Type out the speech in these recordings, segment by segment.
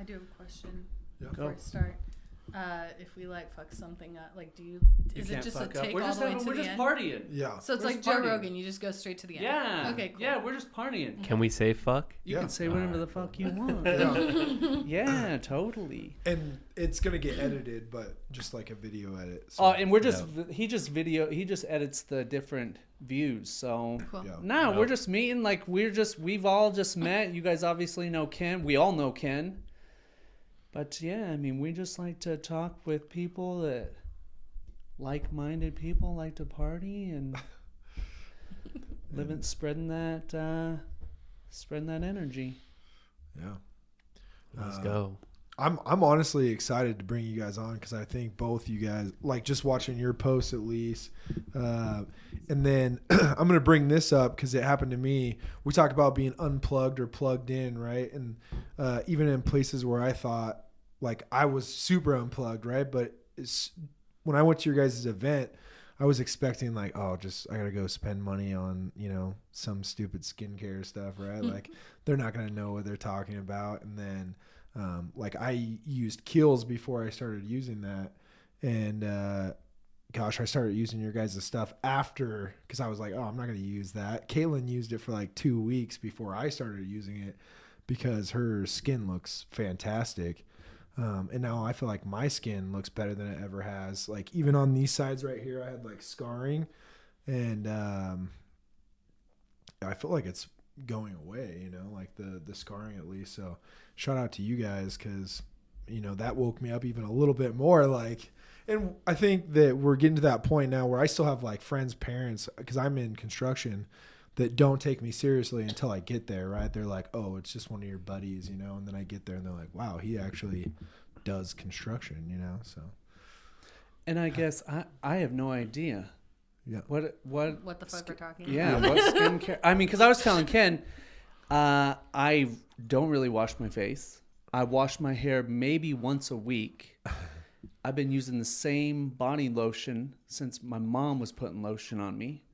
I do have a question Yeah. before I start. If we like fuck something up, like, is it just a take all the way to the end? We're just partying. Yeah. So it's like Joe Rogan, you just go straight to the end. Yeah. Okay, cool. Yeah, we're just partying. Can we say fuck? You can say whatever the fuck you want. Yeah. Yeah, totally. And it's gonna get edited, but just like a video edit. So. Oh, and we're just he just edits the different views. So Cool. Yeah. we're just meeting like we've all just met. You guys obviously know Ken. We all know Ken. But yeah, I mean, we just like to talk with people that like-minded people like to party and spreading that energy. Yeah. Let's go. I'm honestly excited to bring you guys on because I think both you guys, like just watching your posts at least, and then I'm gonna bring this up because it happened to me. We talk about being unplugged or plugged in, right? And even in places where I thought like I was super unplugged, right? But when I went to your guys' event, I was expecting like, oh, I gotta go spend money on, some stupid skincare stuff, right? Like they're not gonna know what they're talking about. And then like I used Kiehl's before I started using that. And gosh, I started using your guys' stuff after because I was like, oh, I'm not gonna use that. Caitlin used it for like 2 weeks before I started using it because her skin looks fantastic. And now I feel like my skin looks better than it ever has. Like even on these sides right here, I had like scarring, and I feel like it's going away. Like the scarring at least. So shout out to you guys because that woke me up even a little bit more. Like, and I think that we're getting to that point now where I still have like friends' parents because I'm in construction that don't take me seriously until I get there, right? They're like, oh, it's just one of your buddies, and then I get there and they're like, wow, he actually does construction, so. And I guess I have no idea. Yeah. What the fuck we're talking about? Yeah, what skincare? I mean, because I was telling Ken, I don't really wash my face. I wash my hair maybe once a week. I've been using the same body lotion since my mom was putting lotion on me.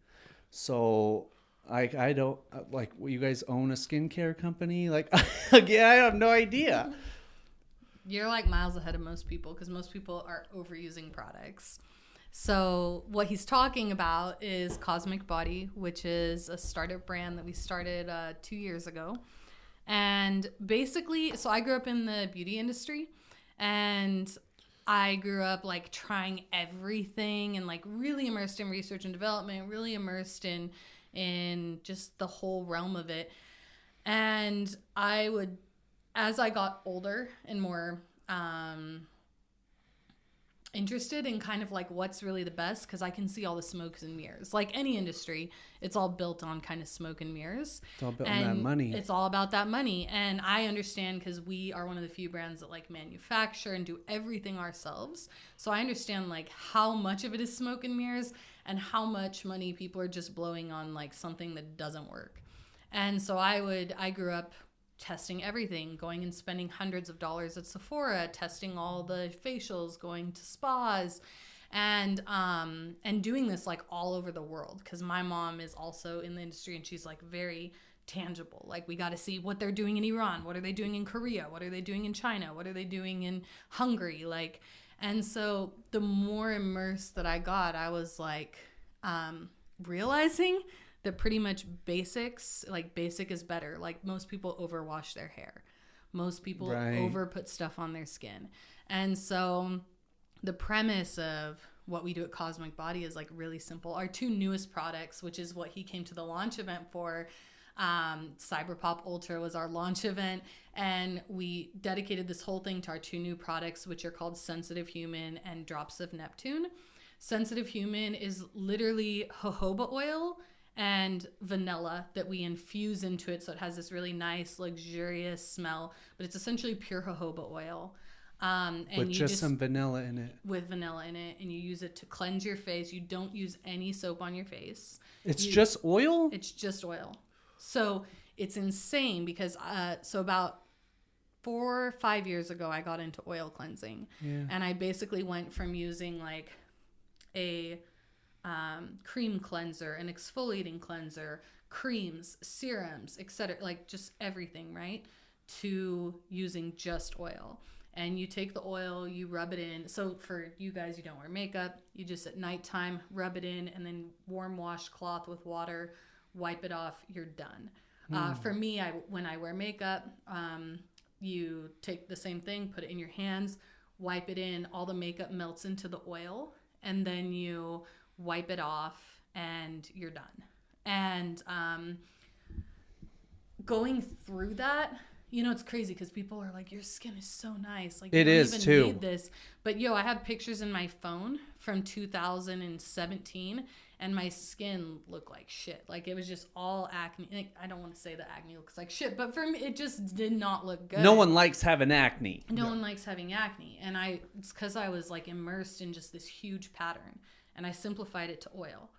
So I don't like. You guys own a skincare company? Like, yeah, I have no idea. You're like miles ahead of most people because most people are overusing products. So what he's talking about is Cosmic Body, which is a startup brand that we started 2 years ago. And basically, so I grew up in the beauty industry, and I grew up like trying everything and like really immersed in research and development, really immersed in just the whole realm of it. And I would, as I got older and more interested in kind of like what's really the best, because I can see all the smokes and mirrors. Like any industry, it's all built on kind of smoke and mirrors. It's all built on that money. It's all about that money. And I understand because we are one of the few brands that like manufacture and do everything ourselves. So I understand like how much of it is smoke and mirrors and how much money people are just blowing on like something that doesn't work. And so I grew up testing everything, going and spending hundreds of dollars at Sephora, testing all the facials, going to spas, and doing this like all over the world because my mom is also in the industry and she's like very tangible. Like we got to see what they're doing in Iran, what are they doing in Korea, what are they doing in China, what are they doing in Hungary, like. And so the more immersed that I got, I was like realizing that pretty much basics, like basic is better. Like most people overwash their hair. Most people over put stuff on their skin. And so the premise of what we do at Cosmic Body is like really simple. Our two newest products, which is what he came to the launch event for, Cyberpop Ultra was our launch event, and we dedicated this whole thing to our two new products, which are called Sensitive Human and Drops of Neptune. Sensitive Human is literally jojoba oil and vanilla that we infuse into it, so it has this really nice, luxurious smell, but it's essentially pure jojoba oil. And with just some vanilla in it. With vanilla in it, and you use it to cleanse your face. You don't use any soap on your face. It's just oil? It's just oil. So it's insane because so about 4 or 5 years ago, I got into oil cleansing. Yeah. And I basically went from using like a cream cleanser, an exfoliating cleanser, creams, serums, etc., like just everything, right? to using just oil. And you take the oil, you rub it in. So for you guys, you don't wear makeup. You just at nighttime rub it in, and then warm washcloth with water, wipe it off. You're done. For me, when I wear makeup, you take the same thing, put it in your hands, wipe it in. All the makeup melts into the oil, and then you wipe it off, and you're done. And going through that, you know, it's crazy because people are like, your skin is so nice. Like, you don't even need this. But I have pictures in my phone from 2017, and my skin looked like shit. Like, it was just all acne. Like, I don't want to say that acne looks like shit, but for me, it just did not look good. No one likes having acne. No one likes having acne. And it's because I was like immersed in just this huge pattern, and I simplified it to oil.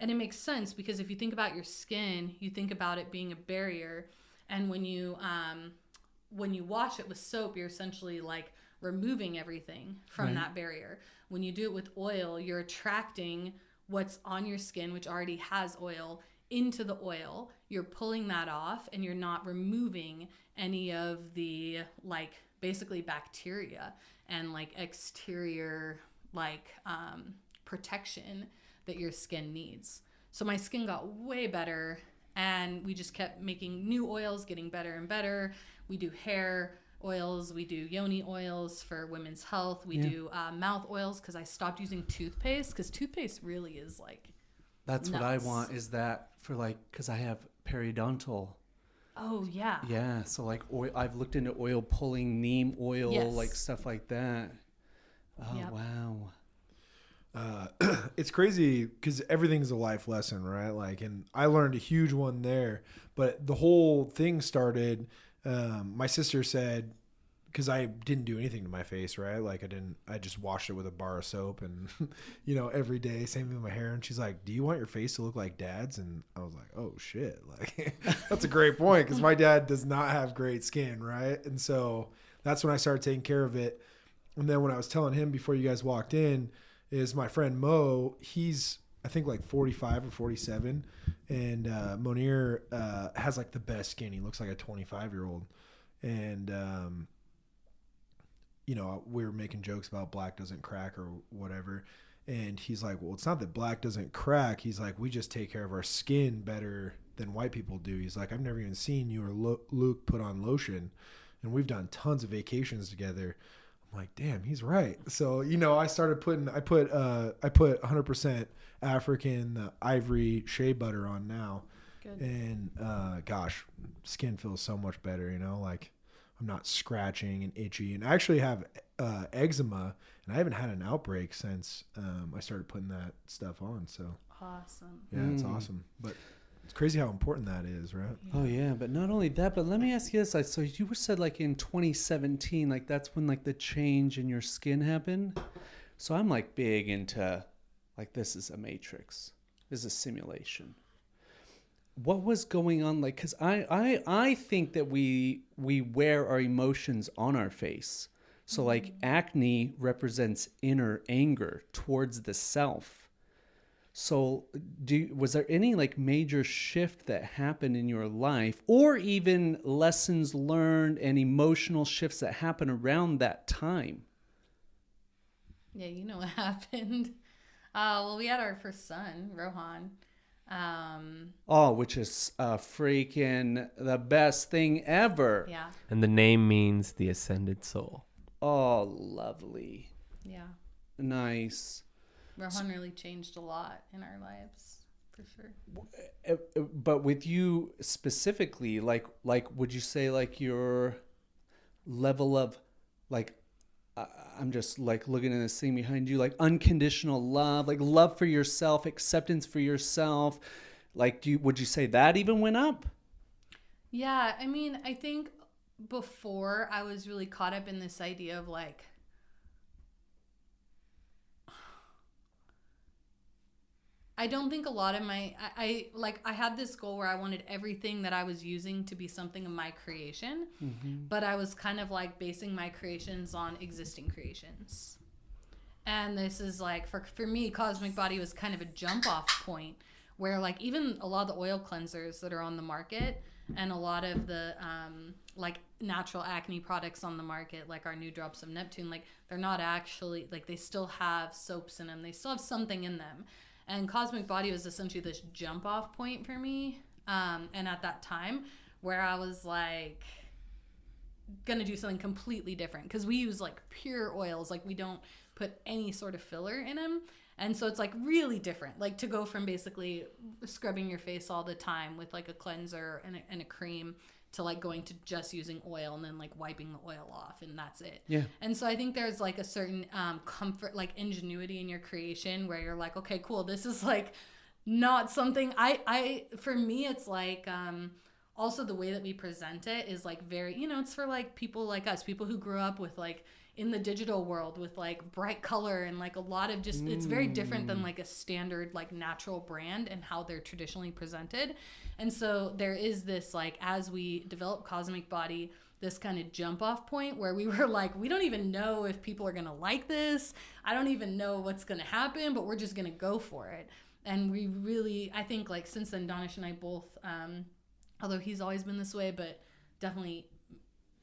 And it makes sense because if you think about your skin, you think about it being a barrier. And when you wash it with soap, you're essentially like removing everything from that barrier. When you do it with oil, you're attracting what's on your skin, which already has oil, into the oil. You're pulling that off, and you're not removing any of the like basically bacteria and like exterior like protection that your skin needs. So my skin got way better, and we just kept making new oils, getting better and better. We do hair oils, we do yoni oils for women's health, we do mouth oils, because I stopped using toothpaste, because toothpaste really is like That's nuts. what I want, is that for like, because I have periodontal. Oh yeah. Yeah, so like oil, I've looked into oil pulling, neem oil, Yes. like stuff like that. Oh, Yep. wow. It's crazy because everything's a life lesson, right? Like, and I learned a huge one there, but the whole thing started, my sister said, because I didn't do anything to my face, right? Like I just washed it with a bar of soap and, every day, same thing with my hair. And she's like, do you want your face to look like dad's? And I was like, oh shit. Like, that's a great point, because my dad does not have great skin, right? And so that's when I started taking care of it. And then when I was telling him before you guys walked in, is my friend Mo, he's I think like 45 or 47, and Monir has like the best skin. He looks like a 25-year-old, and we were making jokes about black doesn't crack or whatever, and he's like, well, it's not that black doesn't crack. He's like, we just take care of our skin better than white people do. He's like, I've never even seen you or Luke put on lotion, and we've done tons of vacations together. I'm like, damn, he's right. So, I put 100% African ivory shea butter on now. Good. And gosh, skin feels so much better, like I'm not scratching and itchy. And I actually have eczema, and I haven't had an outbreak since I started putting that stuff on. So Awesome. yeah, it's awesome. But it's crazy how important that is, right? Oh yeah, but not only that, but let me ask you this: like, so you said like in 2017, like that's when like the change in your skin happened. So I'm like big into like, this is a matrix, this is a simulation. What was going on? Like, because I think that we wear our emotions on our face. So like acne represents inner anger towards the self. So was there any like major shift that happened in your life, or even lessons learned and emotional shifts that happened around that time? Yeah, you know what happened. Well, we had our first son, Rohan. Which is freaking the best thing ever. Yeah. And the name means the ascended soul. Oh, lovely. Yeah. Nice. Rohan really changed a lot in our lives, for sure. But with you specifically, like would you say like your level of like, I'm just like looking at this thing behind you, like unconditional love, like love for yourself, acceptance for yourself, like would you say that even went up? Yeah, I mean, I think before I was really caught up in this idea of like, I don't think a lot of I had this goal where I wanted everything that I was using to be something of my creation, but I was kind of like basing my creations on existing creations. And this is like, for me, Cosmic Body was kind of a jump off point where like even a lot of the oil cleansers that are on the market, and a lot of the like natural acne products on the market, like our new drops of Neptune, like they're not actually, like they still have soaps in them, they still have something in them. And Cosmic Body was essentially this jump off point for me, and at that time where I was like gonna do something completely different, because we use like pure oils, like we don't put any sort of filler in them. And so it's like really different, like to go from basically scrubbing your face all the time with like a cleanser and a cream to like going to just using oil and then like wiping the oil off, and that's it. Yeah. And so I think there's like a certain comfort, like ingenuity in your creation where you're like, okay, cool, this is like not something I for me, it's like also the way that we present it is like very, you know, it's for like people like us, people who grew up with like in the digital world with like bright color and like a lot of just, it's very different than like a standard like natural brand and how they're traditionally presented. And so there is this, like, as we develop Cosmic Body, this kind of jump off point where we were like, we don't even know if people are going to like this. I don't even know what's going to happen, but we're just going to go for it. And we really, I think like since then, Donish and I both, although he's always been this way, but definitely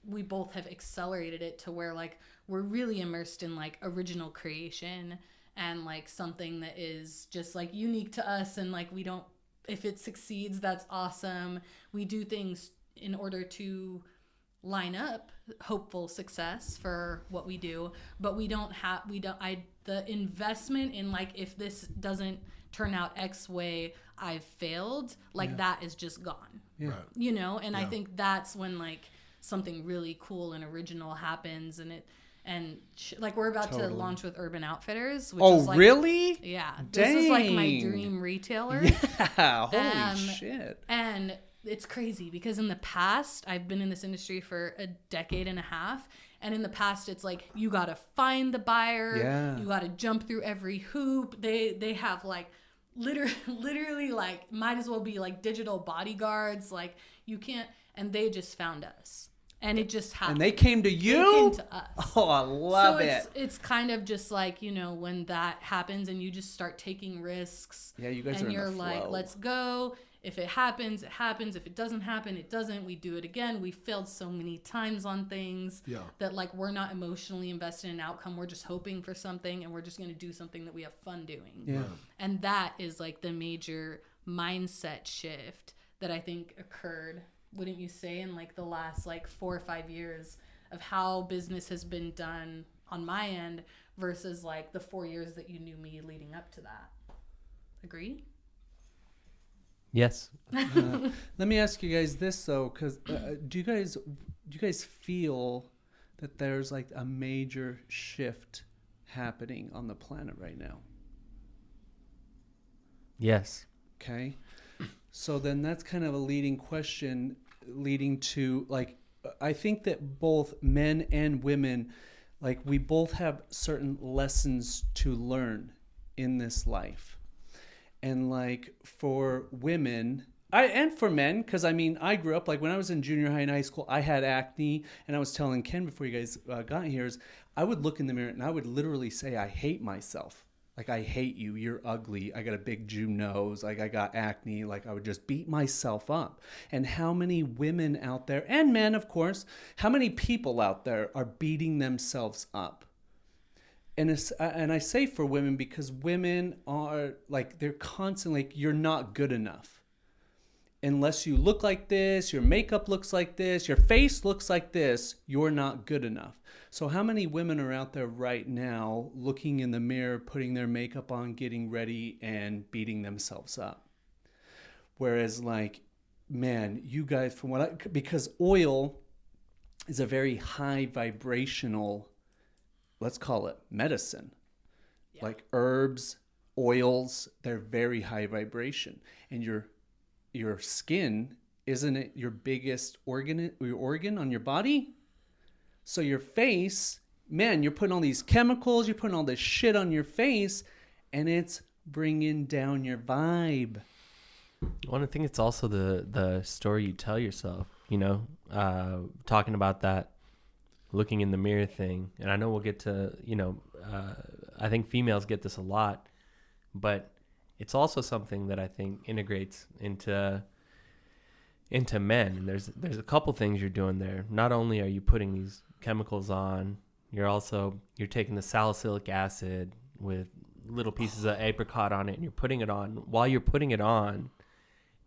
we both have accelerated it to where like we're really immersed in like original creation and like something that is just like unique to us. And like we don't, if it succeeds, that's awesome. We do things in order to line up hopeful success for what we do, but the investment in like, if this doesn't turn out X way, I've failed, like that is just gone. Yeah. Right. You know, and I think that's when like something really cool and original happens, and like we're about to launch with Urban Outfitters, which is like, really? Yeah. Dang. This is like my dream retailer. Yeah, holy shit. And it's crazy because in the past, I've been in this industry for a decade and a half. And in the past, it's like, you got to find the buyer. Yeah. You got to jump through every hoop. They have like literally like might as well be like digital bodyguards. Like you can't, and they just found us. And it just happened. And they came to you? They came to us. Oh, I love it. It's kind of just like, you know, when that happens and you just start taking risks. Yeah, you guys and are in you're the like, flow. let's go. If it happens, it happens. If it doesn't happen, it doesn't. We do it again. We failed so many times on things that like we're not emotionally invested in outcome. We're just hoping for something, and we're just going to do something that we have fun doing. Yeah. And that is like the major mindset shift that I think occurred, wouldn't you say, in like the last like 4 or 5 years of how business has been done on my end versus like the 4 years that you knew me leading up to that. Agree? Yes. Let me ask you guys this though, because do you guys feel that there's like a major shift happening on the planet right now? Yes. Okay. So then that's kind of a leading question, leading to like, I think that both men and women, like we both have certain lessons to learn in this life. And like for women, and for men, because I mean, I grew up, like when I was in junior high and high school, I had acne. And I was telling Ken before you guys got here, is I would look in the mirror and I would literally say, I hate myself. Like, I hate you. You're ugly. I got a big Jew nose. Like, I got acne. Like, I would just beat myself up. And how many women out there, and men, of course, how many people out there are beating themselves up? And I say for women because women are, like, they're constantly, like, you're not good enough. Unless you look like this, your makeup looks like this, your face looks like this, you're not good enough. So how many women are out there right now looking in the mirror, putting their makeup on, getting ready, and beating themselves up? Whereas, like, man, you guys, because oil is a very high vibrational, let's call it medicine. Yeah. Like herbs, oils, they're very high vibration. And your skin, isn't it your biggest organ on your body? So your face, man, you're putting all these chemicals, you're putting all this shit on your face, and it's bringing down your vibe. Well, I think it's also the story you tell yourself, you know, talking about that looking in the mirror thing. And I know we'll get to, you know, I think females get this a lot, but it's also something that I think integrates into into men. And there's a couple things you're doing there. Not only are you putting these chemicals on, you're taking the salicylic acid with little pieces of apricot on it, and you're putting it on. While you're putting it on,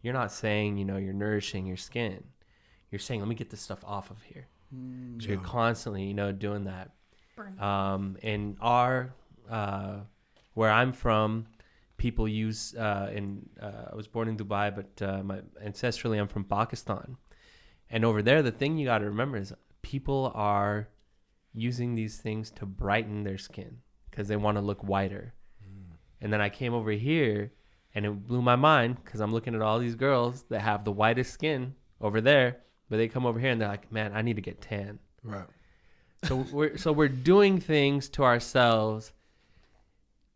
you're not saying, you're nourishing your skin. You're saying, let me get this stuff off of here. So you're constantly, doing that. In where I'm from, people use, I was born in Dubai, but ancestrally I'm from Pakistan. And over there, the thing you got to remember is people are using these things to brighten their skin because they want to look whiter. And then I came over here and it blew my mind because I'm looking at all these girls that have the whitest skin over there, but they come over here and they're like, man, I need to get tan. Right. So we're doing things to ourselves.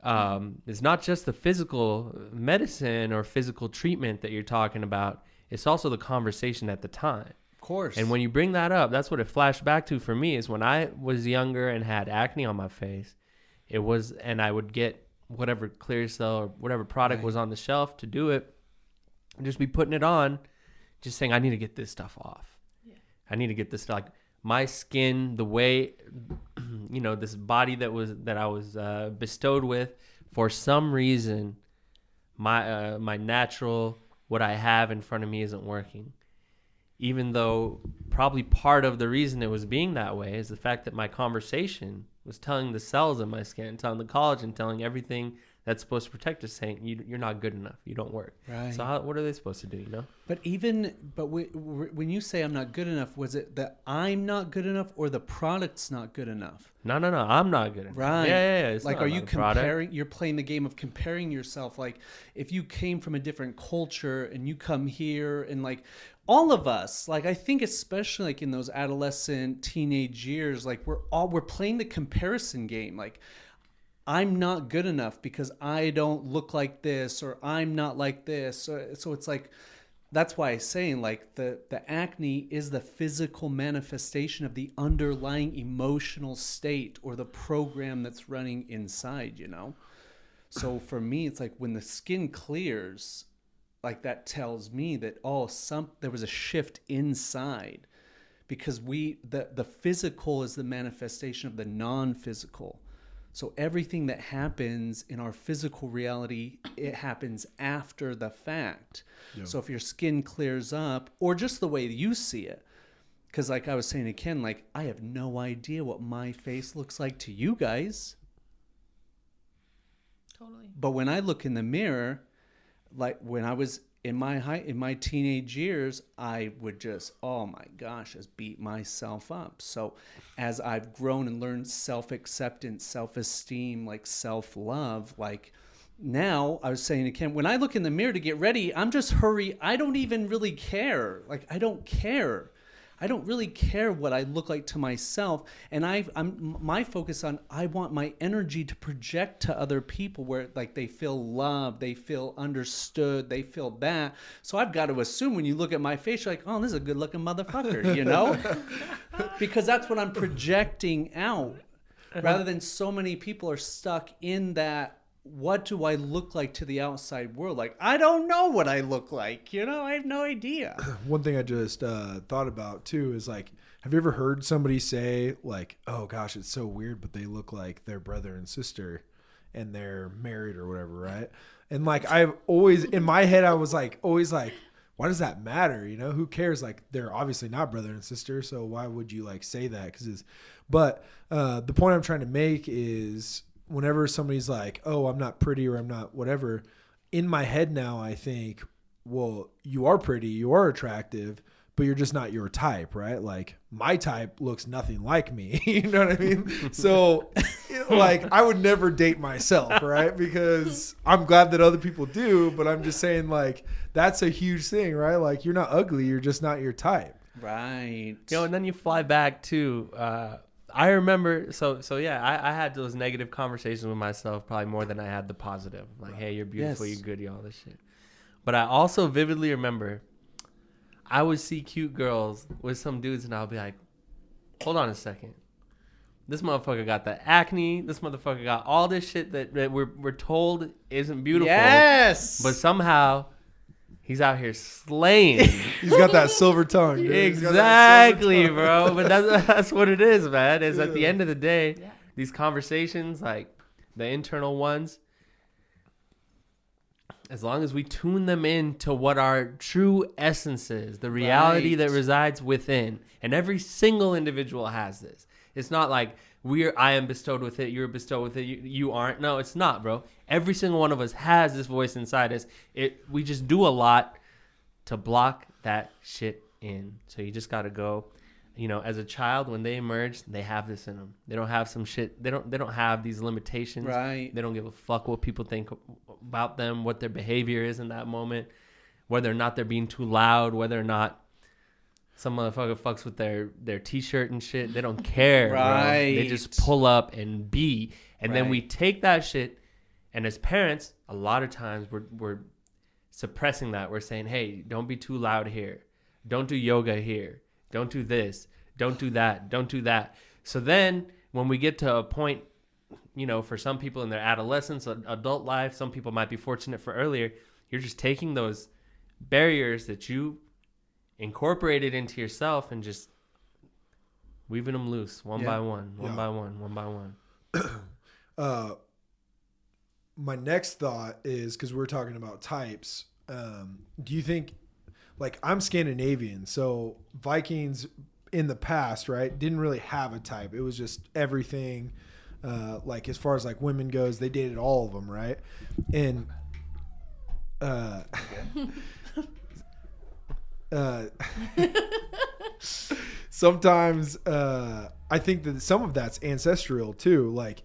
It's not just the physical medicine or physical treatment that you're talking about. It's also the conversation at the time. Of course. And when you bring that up, that's what it flashed back to for me is when I was younger and had acne on my face, and I would get whatever Clear Cell or whatever product was on the shelf to do it, and just be putting it on, just saying, I need to get this stuff off. Yeah. I need to get this stuff. Like my skin, the way, this body that I was bestowed with, for some reason, my natural, what I have in front of me isn't working. Even though probably part of the reason it was being that way is the fact that my conversation was telling the cells in my skin, telling the collagen, telling everything that's supposed to protect us, saying you're not good enough, you don't work. Right. So what are they supposed to do? But when you say I'm not good enough, was it that I'm not good enough or the product's not good enough? No, I'm not good enough. Right. Yeah. It's like, not are you about the product. comparing? You're playing the game of comparing yourself. Like, if you came from a different culture and you come here and like. All of us, like I think especially like in those adolescent teenage years, like we're playing the comparison game. Like I'm not good enough because I don't look like this, or I'm not like this. So it's like, that's why I'm saying like the acne is the physical manifestation of the underlying emotional state or the program that's running inside, So for me, it's like when the skin clears, like that tells me that there was a shift inside, because the physical is the manifestation of the non-physical. So everything that happens in our physical reality, it happens after the fact. Yeah. So if your skin clears up, or just the way you see it, because like I was saying to Ken, like I have no idea what my face looks like to you guys. Totally. But when I look in the mirror, like when I was in my teenage years, I would just, oh my gosh, just beat myself up. So as I've grown and learned self-acceptance, self-esteem, like self-love, like now I was saying to Ken, when I look in the mirror to get ready, I'm just hurry. I don't even really care. Like I don't care. I don't really care what I look like to myself. And I'm my focus on, I want my energy to project to other people where like they feel loved, they feel understood, they feel that. So I've got to assume when you look at my face, you're like, oh, this is a good looking motherfucker, Because that's what I'm projecting out, rather than so many people are stuck in that. What do I look like to the outside world? Like, I don't know what I look like. I have no idea. One thing I just thought about, too, is like, have you ever heard somebody say, like, oh, gosh, it's so weird, but they look like their brother and sister and they're married or whatever, right? And, like, I've always, in my head, I was like, always like, why does that matter? Who cares? Like, they're obviously not brother and sister, so why would you, like, say that? But the point I'm trying to make is, whenever somebody's like, oh, I'm not pretty or I'm not whatever, in my head now I think, well, you are pretty, you are attractive, but you're just not your type, right? Like my type looks nothing like me. You know what I mean? So like I would never date myself, right? Because I'm glad that other people do, but I'm just saying like that's a huge thing, right? Like you're not ugly, you're just not your type. Right. And then you fly back to I remember, I had those negative conversations with myself probably more than I had the positive. Like, hey, you're beautiful, You're good, all this shit. But I also vividly remember I would see cute girls with some dudes and I'll be like, hold on a second. This motherfucker got the acne. This motherfucker got all this shit that we're told isn't beautiful. Yes. But somehow He's out here slaying. He's got that silver tongue. Dude. Exactly, bro. But that's what it is, man. Is at the end of the day, these conversations, like the internal ones, as long as we tune them in to what our true essence is, the reality that resides within, and every single individual has this. It's not like I am bestowed with it, you're bestowed with it, you aren't. No, it's not, bro. Every single one of us has this voice inside us. We just do a lot to block that shit in. So you just got to go. You know, as a child, when they emerge, they have this in them. They don't have some shit. They don't have these limitations. Right. They don't give a fuck what people think about them, what their behavior is in that moment, whether or not they're being too loud, whether or not some motherfucker fucks with their t-shirt and shit. They don't care. Right. Bro. They just pull up and be. And then we take that shit, and as parents, a lot of times we're suppressing that. We're saying, hey, don't be too loud here. Don't do yoga here. Don't do this. Don't do that. Don't do that. So then when we get to a point, you know, for some people in their adolescence, adult life, some people might be fortunate for earlier, you're just taking those barriers that you incorporated into yourself and just weaving them loose one by one by one. My next thought is, because we're talking about types, do you think, like, I'm Scandinavian, so Vikings in the past, right, didn't really have a type. It was just everything, like, as far as, like, women goes, they dated all of them, right? And sometimes I think that some of that's ancestral too. Like,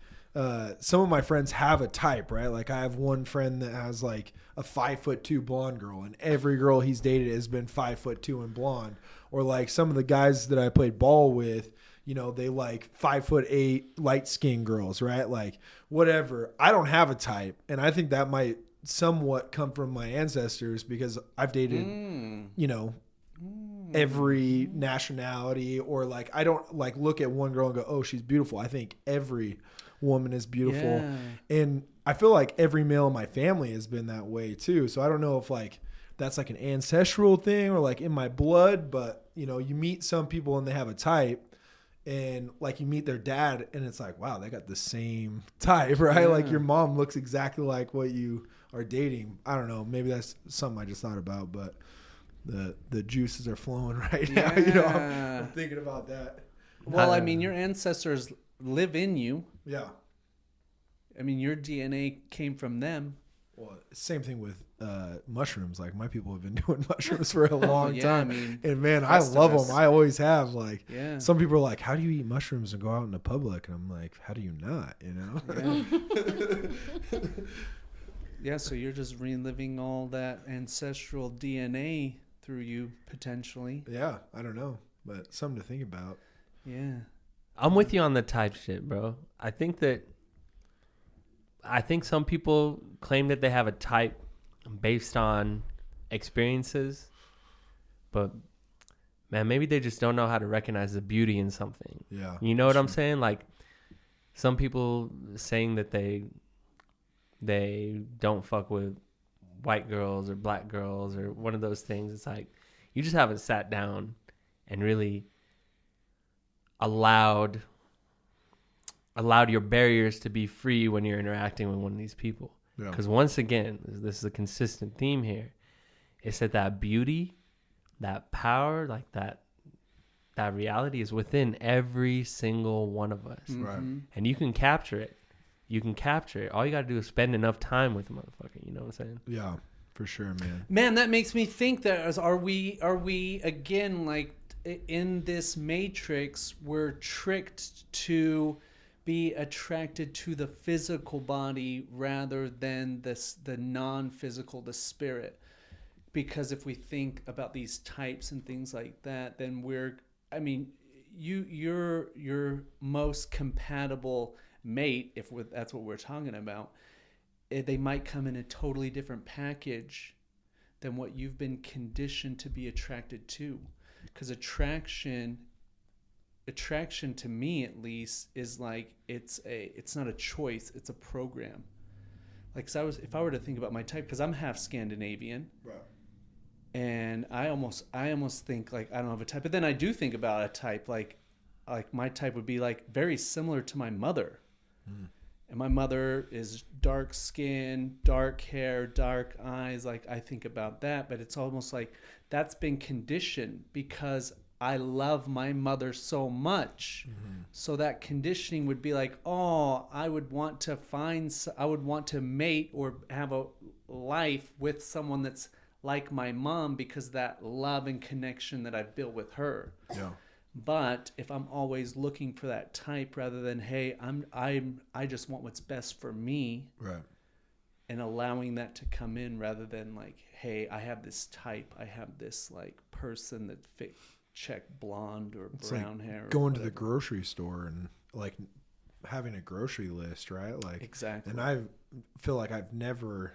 some of my friends have a type, right? Like, I have one friend that has like a 5'2" blonde girl, and every girl he's dated has been 5'2" and blonde. Or like some of the guys that I played ball with, you know, they like 5'8" light skinned girls, right? Like, whatever. I don't have a type, and I think that might somewhat come from my ancestors, because I've dated, you know, every nationality, or like, I don't like look at one girl and go, oh, she's beautiful. I think every woman is beautiful. And I feel like every male in my family has been that way too. So I don't know if like that's like an ancestral thing or like in my blood, but you know, you meet some people and they have a type, and like you meet their dad and it's like, wow, they got the same type, right? Like your mom looks exactly like what you are dating. I don't know, maybe that's something I just thought about, but the juices are flowing right now. You know, I'm thinking about that. Well, I mean, your ancestors live in you. Yeah. I mean, your DNA came from them. Well, same thing with mushrooms. Like, my people have been doing mushrooms for a long time. I mean, and man, I love them. I always have. Like, some people are like, how do you eat mushrooms and go out in the public? And I'm like, how do you not, you know? Yeah, so you're just reliving all that ancestral DNA through you, potentially. Yeah, I don't know, but something to think about. Yeah. I'm with you on the type shit, bro. I think some people claim that they have a type based on experiences, but man, maybe they just don't know how to recognize the beauty in something. Yeah. You know what I'm saying? Like, some people saying that they don't fuck with white girls or black girls or one of those things. It's like, you just haven't sat down and really allowed your barriers to be free when you're interacting with one of these people. Because once again, this is a consistent theme here. It's that beauty, that power, like that reality is within every single one of us. Right. And you can capture it. All you got to do is spend enough time with the motherfucker. You know what I'm saying? Yeah, for sure, man. Man, that makes me think that are we again, like, in this matrix, we're tricked to be attracted to the physical body rather than the non-physical, the spirit. Because if we think about these types and things like that, then your most compatible mate, if that's what we're talking about, they might come in a totally different package than what you've been conditioned to be attracted to. Because attraction to me, at least, is like, it's not a choice, it's a program. Like, if I were to think about my type, because I'm half Scandinavian, Right. And I almost think like I don't have a type, but then I do think about a type like my type would be like very similar to my mother. And my mother is dark skin, dark hair, dark eyes. Like I think about that, but it's almost like that's been conditioned because I love my mother so much. So that conditioning would be like, oh, I would want to mate or have a life with someone that's like my mom because that love and connection that I've built with her. Yeah. But if I'm always looking for that type rather than, hey, I just want what's best for me, Right. and allowing that to come in rather than like, hey, I have this type, I have this like person that fit check blonde or It's brown like hair. Or going to the whatever. grocery store and like having a grocery list, right? Like Exactly. And I feel like I've never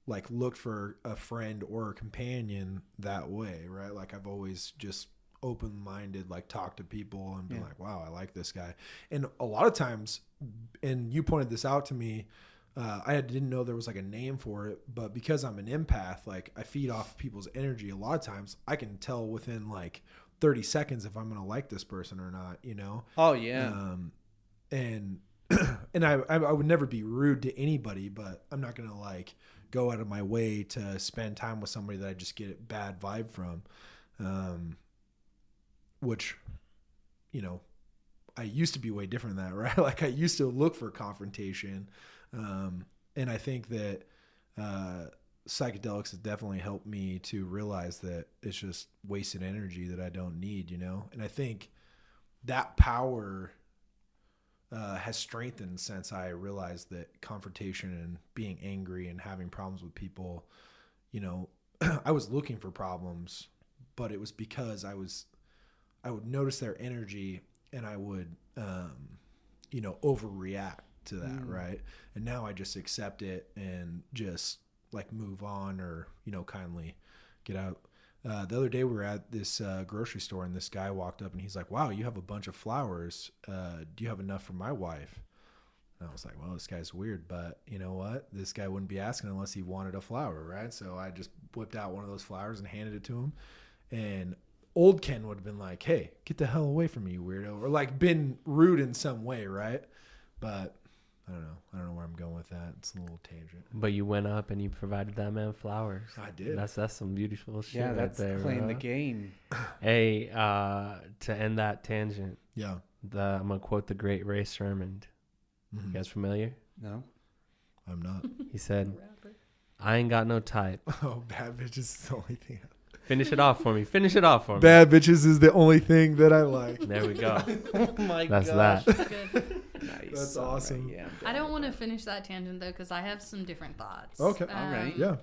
like looked for a friend or a companion that way, right? Like I've always just open-minded, like talk to people and be like, wow, I like this guy. And a lot of times, and you pointed this out to me, I didn't know there was like a name for it, but because I'm an empath, like I feed off people's energy. A lot of times I can tell within like 30 seconds if I'm going to like this person or not, you know? Oh yeah. And I would never be rude to anybody, but I'm not going to like go out of my way to spend time with somebody that I just get a bad vibe from. Which, you know, I used to be way different than that, right? Like I used to look for confrontation. And I think that psychedelics has definitely helped me to realize that it's just wasted energy that I don't need, you know? And I think that power has strengthened since I realized that confrontation and being angry and having problems with people, you know, I was looking for problems, but it was because I would notice their energy and I would, you know, overreact to that. Right. And now I just accept it and just like move on or, you know, kindly get out. The other day we were at this grocery store and this guy walked up and he's like, wow, you have a bunch of flowers. Do you have enough for my wife? And I was like, well, this guy's weird, but you know what? This guy wouldn't be asking unless he wanted a flower. Right. So I just whipped out one of those flowers and handed it to him. And old Ken would have been like, hey, get the hell away from me, you weirdo. Or like been rude in some way, right? But I don't know where I'm going with that. It's a little tangent. But you went up and you provided that man flowers. I did. That's some beautiful shit. Yeah, right that's there, playing bro. the game. Hey, to end that tangent, Yeah. I'm gonna quote the great Ray Sherman. Mm-hmm. You guys familiar? No. I'm not. He said, "I ain't got no type." Oh, bad bitches is the only thing. Finish it off for me. Finish it off for me. Bad bitches is the only thing that I like. There we go. Oh my That's gosh. that. That's good. Nice. That's All right, awesome. yeah, I don't want to finish that tangent though because I have some different thoughts. Okay. All right. Yeah.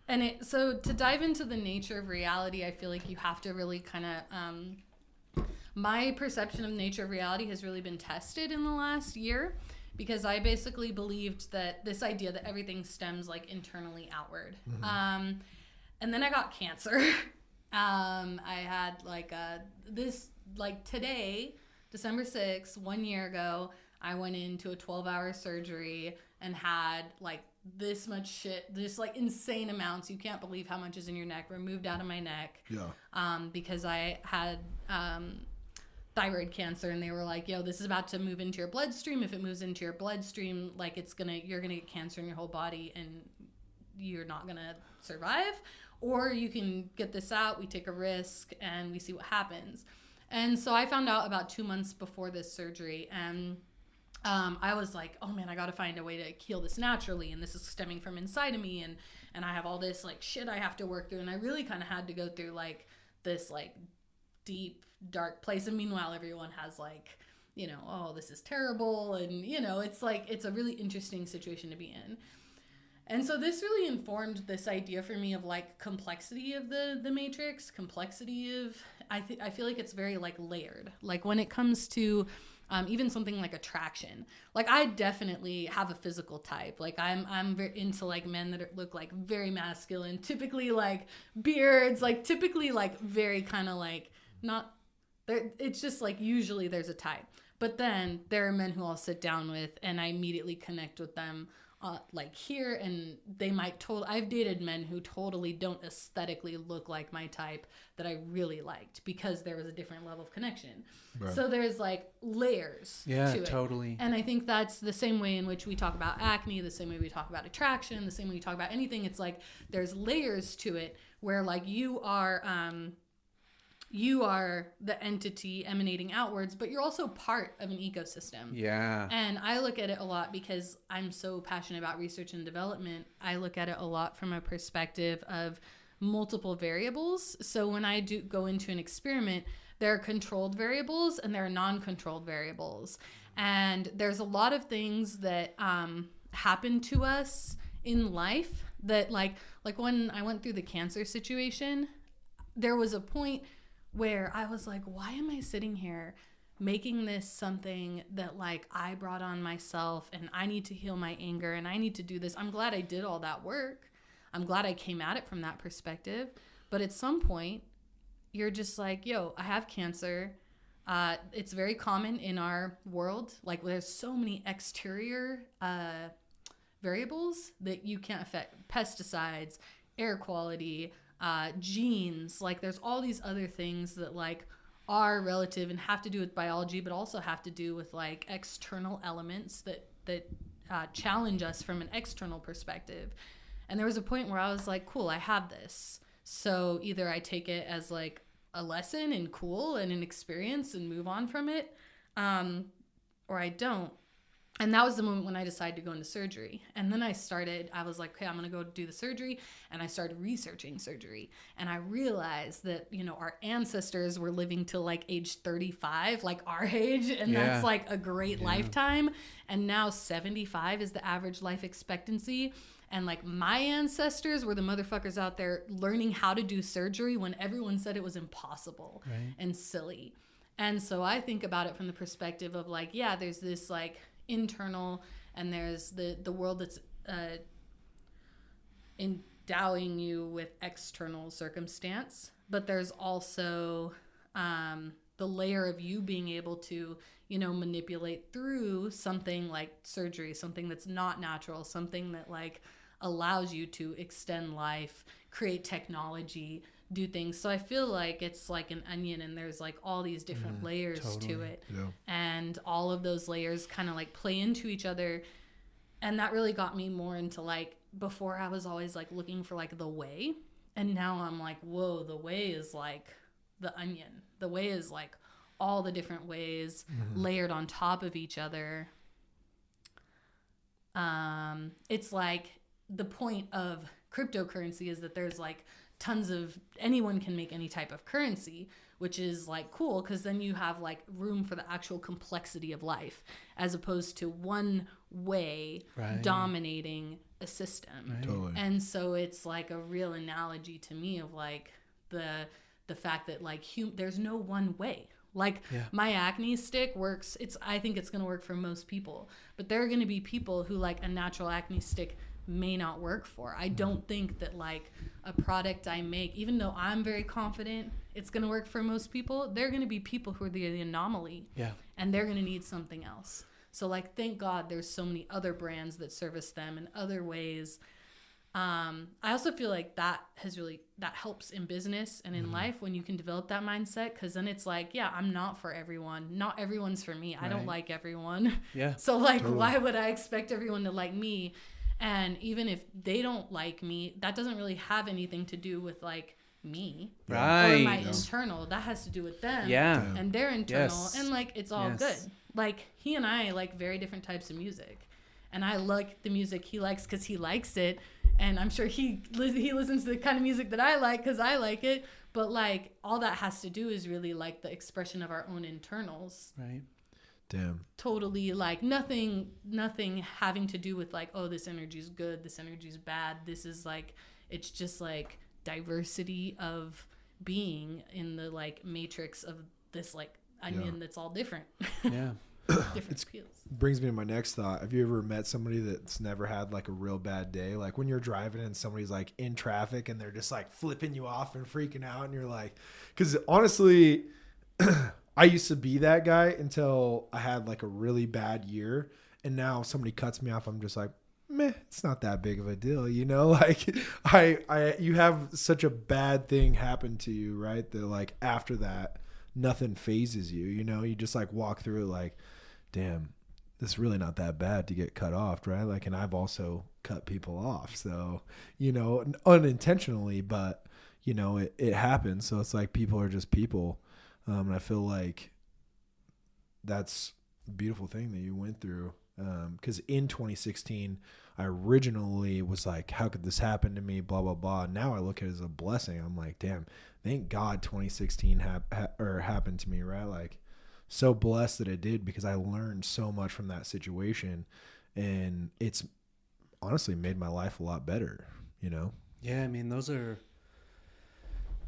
And so to dive into the nature of reality, I feel like you have to really kind of, my perception of nature of reality has really been tested in the last year because I basically believed that this idea that everything stems like internally outward. And then I got cancer. I had today, December 6th, 1 year ago, I went into a 12-hour surgery and had like this much shit, this like insane amounts. You can't believe how much is in your neck removed out of my neck. Yeah. Because I had thyroid cancer and they were like, yo, this is about to move into your bloodstream. If it moves into your bloodstream, like you're gonna get cancer in your whole body and you're not gonna survive. Or you can get this out, we take a risk and we see what happens. And so I found out about 2 months before this surgery and I was like, oh man, I got to find a way to heal this naturally. And this is stemming from inside of me. And I have all this like shit I have to work through. And I really kind of had to go through like this like deep, dark place. And meanwhile, everyone has like, you know, oh, this is terrible. And, you know, it's like, it's a really interesting situation to be in. And so this really informed this idea for me of like complexity of the matrix, complexity of, I feel like it's very like layered. Like when it comes to even something like attraction, like I definitely have a physical type. Like I'm very into like men that look like very masculine, typically like beards, like typically like very kind of like not there. It's just like usually there's a type, but then there are men who I'll sit down with and I immediately connect with them like here, and they might I've dated men who totally don't aesthetically look like my type that I really liked because there was a different level of connection. Right. So there's like layers to it. Totally. And I think that's the same way in which we talk about acne, the same way we talk about attraction, the same way we talk about anything. It's like there's layers to it where like you are the entity emanating outwards, but you're also part of an ecosystem. Yeah. And I look at it a lot because I'm so passionate about research and development. I look at it a lot from a perspective of multiple variables. So when I do go into an experiment, there are controlled variables and there are non-controlled variables. And there's a lot of things that happen to us in life that like when I went through the cancer situation, there was a point where I was like, why am I sitting here making this something that like I brought on myself, and I need to heal my anger and I need to do this. I'm glad I did all that work. I'm glad I came at it from that perspective. But at some point, you're just like, yo, I have cancer. It's very common in our world. Like there's so many exterior variables that you can't affect. Pesticides, air quality, genes, like there's all these other things that like are relative and have to do with biology, but also have to do with like external elements that challenge us from an external perspective. And there was a point where I was like, cool, I have this. So either I take it as like a lesson and cool and an experience and move on from it, or I don't. And that was the moment when I decided to go into surgery. And then I was like, okay, I'm going to go do the surgery. And I started researching surgery. And I realized that, you know, our ancestors were living till like age 35, like our age. And that's like a great lifetime. And now 75 is the average life expectancy. And like my ancestors were the motherfuckers out there learning how to do surgery when everyone said it was impossible and silly. And so I think about it from the perspective of like, yeah, there's this like internal, and there's the world that's endowing you with external circumstance, but there's also the layer of you being able to, you know, manipulate through something like surgery, something that's not natural, something that like allows you to extend life, create technology, do things. So I feel like it's like an onion, and there's like all these different layers to it. Yeah. And all of those layers kind of like play into each other. And that really got me more into like, before I was always like looking for like the way. And now I'm like, whoa, the way is like the onion. The way is like all the different ways layered on top of each other. It's like the point of cryptocurrency is that there's like tons of, anyone can make any type of currency, which is like cool, because then you have like room for the actual complexity of life as opposed to one way dominating a system. Totally. And so it's like a real analogy to me of like the fact that like there's no one way. Like my acne stick works. I think it's going to work for most people, but there are going to be people who like a natural acne stick may not work for. I don't think that like a product I make, even though I'm very confident it's going to work for most people, there are going to be people who are the anomaly. Yeah. And they're going to need something else. So like, thank God there's so many other brands that service them in other ways. I also feel like that helps in business and in life when you can develop that mindset, because then it's like, yeah, I'm not for everyone. Not everyone's for me. I don't like everyone. Yeah. So like, why would I expect everyone to like me? And even if they don't like me, that doesn't really have anything to do with like me or my internal. That has to do with them and their internal. And like, it's all good. Like he and I like very different types of music, and I like the music he likes because he likes it. And I'm sure he listens to the kind of music that I like because I like it. But like, all that has to do is really like the expression of our own internals. Right. Damn. Totally, like nothing having to do with like, oh, this energy is good, this energy is bad. This is like, it's just like diversity of being in the like matrix of this like onion that's all different. Yeah. Different skills. Brings me to my next thought. Have you ever met somebody that's never had like a real bad day? Like when you're driving and somebody's like in traffic and they're just like flipping you off and freaking out, and you're like, because honestly, I used to be that guy until I had like a really bad year, and now somebody cuts me off, I'm just like, meh, it's not that big of a deal, you know. Like you have such a bad thing happen to you, right, that like after that nothing phases you, you know. You just like walk through it like, damn, this is really not that bad to get cut off, right? Like, and I've also cut people off, so, you know, unintentionally, but you know, it happens. So it's like people are just people, and I feel like that's a beautiful thing that you went through. Because in 2016, I originally was like, how could this happen to me? Blah, blah, blah. Now I look at it as a blessing. I'm like, damn, thank God 2016 happened to me, right? Like, so blessed that it did, because I learned so much from that situation. And it's honestly made my life a lot better, you know? Yeah, I mean,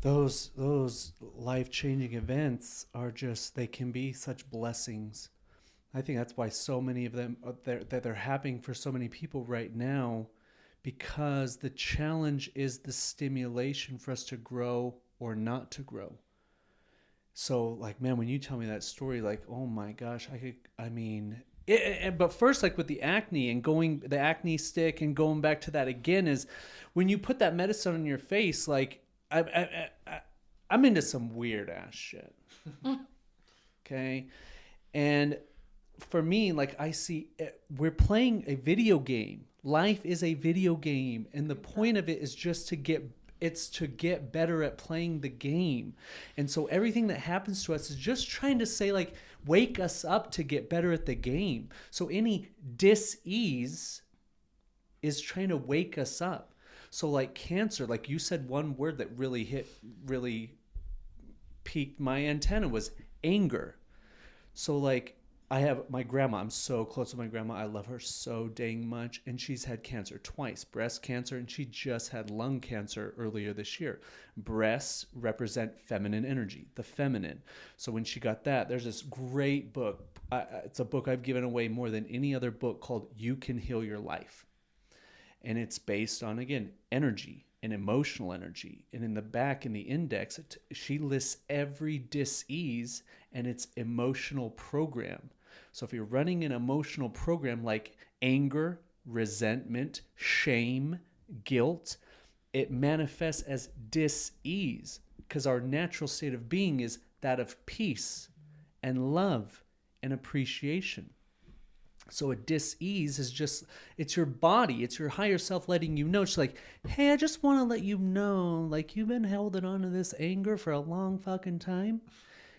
those life-changing events are just, they can be such blessings. I think that's why so many of them they're happening for so many people right now, because the challenge is the stimulation for us to grow or not to grow. So like, man, when you tell me that story, like, oh my gosh, but first, like with the acne and the acne stick and going back to that again, is when you put that medicine on your face, like I'm into some weird ass shit. Okay. And for me, like, I see we're playing a video game. Life is a video game, and the point of it is just to get better at playing the game. And so everything that happens to us is just trying to say, like, wake us up to get better at the game. So any dis-ease is trying to wake us up. So like cancer, like you said, one word that really piqued my antenna was anger. So like, I have my grandma. I'm so close to my grandma. I love her so dang much. And she's had cancer twice, breast cancer, and she just had lung cancer earlier this year. Breasts represent feminine energy, the feminine. So when she got that, there's this great book. It's a book I've given away more than any other book, called You Can Heal Your Life. And it's based on, again, energy and emotional energy. And in the back, in the index, she lists every dis-ease and its emotional program. So if you're running an emotional program like anger, resentment, shame, guilt, it manifests as dis-ease, because our natural state of being is that of peace and love and appreciation. So a dis-ease is just, it's your body, it's your higher self letting you know. It's like, hey, I just want to let you know, like, you've been holding on to this anger for a long fucking time.